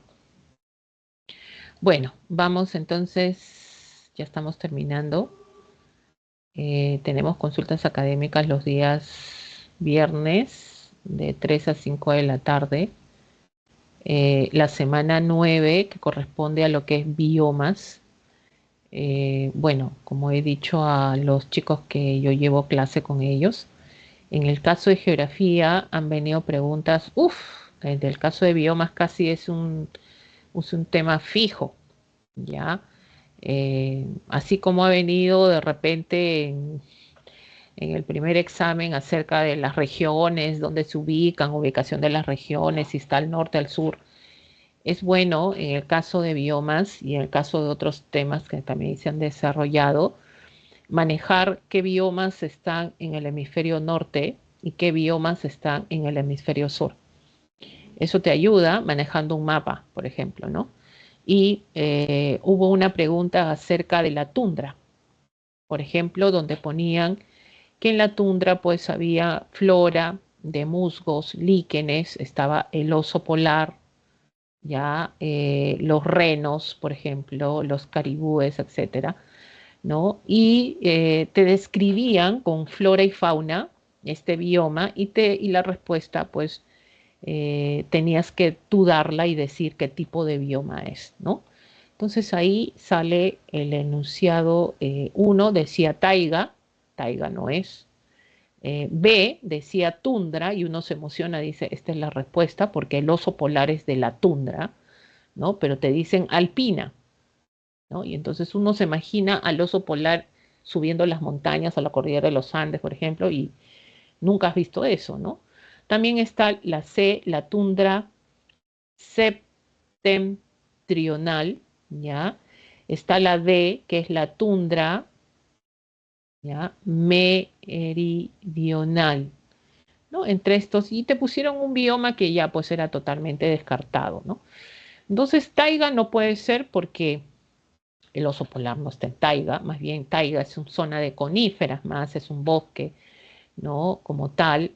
Speaker 1: Bueno, vamos entonces, ya estamos terminando. Tenemos consultas académicas los días viernes de 3 a 5 de la tarde. La semana 9 que corresponde a lo que es biomas. Bueno, como he dicho a los chicos que yo llevo clase con ellos, en el caso de geografía han venido preguntas, del caso de biomas casi es un tema fijo, ¿ya? Así como ha venido de repente en el primer examen acerca de las regiones, dónde se ubican, ubicación de las regiones, si está al norte, al sur. Es bueno en el caso de biomas y en el caso de otros temas que también se han desarrollado, manejar qué biomas están en el hemisferio norte y qué biomas están en el hemisferio sur. Eso te ayuda manejando un mapa, por ejemplo, ¿no? Y hubo una pregunta acerca de la tundra, por ejemplo, donde ponían que en la tundra pues había flora de musgos, líquenes, estaba el oso polar, ya los renos, por ejemplo, los caribúes, etcétera, ¿no? Y te describían con flora y fauna este bioma y la respuesta pues tenías que tú darla y decir qué tipo de bioma es, ¿no? Entonces ahí sale el enunciado 1, decía taiga, taiga no es. B decía tundra y uno se emociona, dice, esta es la respuesta porque el oso polar es de la tundra, ¿no? Pero te dicen alpina, ¿no? Y entonces uno se imagina al oso polar subiendo las montañas a la cordillera de los Andes, por ejemplo, y nunca has visto eso, ¿no? También está la C, la tundra septentrional, ¿ya? Está la D, que es la tundra, ¿ya? Meridional, ¿no? Entre estos, y te pusieron un bioma que ya pues era totalmente descartado, ¿no? Entonces, taiga no puede ser porque el oso polar no está en taiga, más bien taiga es una zona de coníferas, más es un bosque, ¿no? Como tal.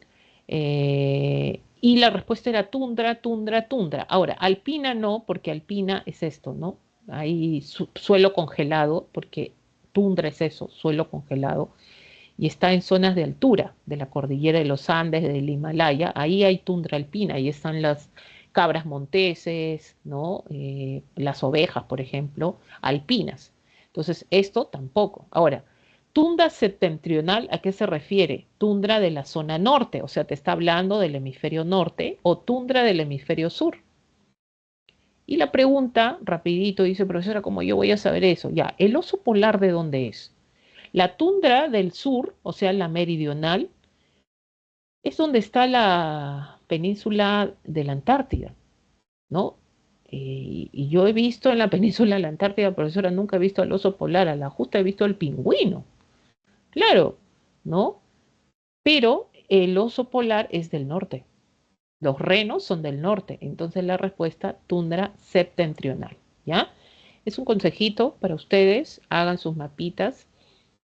Speaker 1: Y la respuesta era tundra, tundra, tundra. Ahora, alpina no, porque alpina es esto, ¿no? Hay suelo congelado, porque tundra es eso, suelo congelado, y está en zonas de altura, de la cordillera de los Andes, del Himalaya, ahí hay tundra alpina, ahí están las cabras monteses, ¿no? Las ovejas, por ejemplo, alpinas. Entonces, esto tampoco. Ahora, tundra septentrional, ¿a qué se refiere? Tundra de la zona norte, o sea, te está hablando del hemisferio norte o tundra del hemisferio sur. Y la pregunta, rapidito, dice, profesora, ¿cómo yo voy a saber eso? Ya, ¿el oso polar de dónde es? La tundra del sur, o sea, la meridional, es donde está la península de la Antártida, ¿no? Y yo he visto en la península de la Antártida, profesora, nunca he visto al oso polar, a la justa he visto al pingüino, claro, ¿no? Pero el oso polar es del norte, los renos son del norte, entonces la respuesta tundra septentrional, ¿ya? Es un consejito para ustedes, hagan sus mapitas,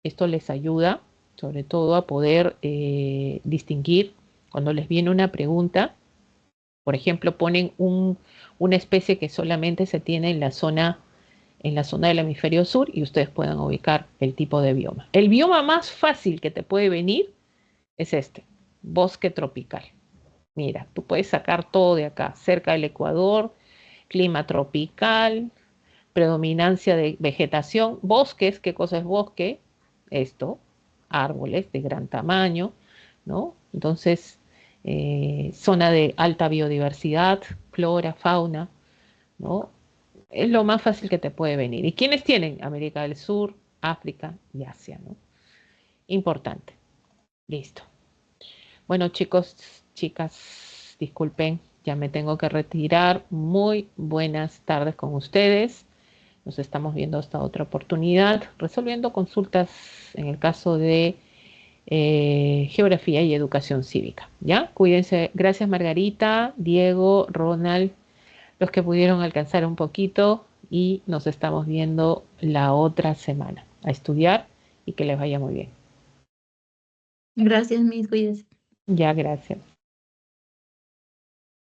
Speaker 1: esto les ayuda sobre todo a poder distinguir cuando les viene una pregunta. Por ejemplo, ponen una especie que solamente se tiene en la zona del hemisferio sur y ustedes puedan ubicar el tipo de bioma. El bioma más fácil que te puede venir es este, bosque tropical. Mira, tú puedes sacar todo de acá, cerca del Ecuador, clima tropical, predominancia de vegetación, bosques, ¿qué cosa es bosque? Esto, árboles de gran tamaño, ¿no? Entonces, zona de alta biodiversidad, flora, fauna, ¿no? Es lo más fácil que te puede venir. ¿Y quiénes tienen? América del Sur, África y Asia, ¿no? Importante. Listo. Bueno, chicos, chicas, disculpen, ya me tengo que retirar. Muy buenas tardes con ustedes. Nos estamos viendo hasta otra oportunidad, resolviendo consultas en el caso de geografía y educación cívica. ¿Ya? Cuídense. Gracias Margarita, Diego, Ronald, los que pudieron alcanzar un poquito y nos estamos viendo la otra semana. A estudiar y que les vaya muy bien.
Speaker 4: Gracias, Miss, cuídese.
Speaker 1: Ya, gracias.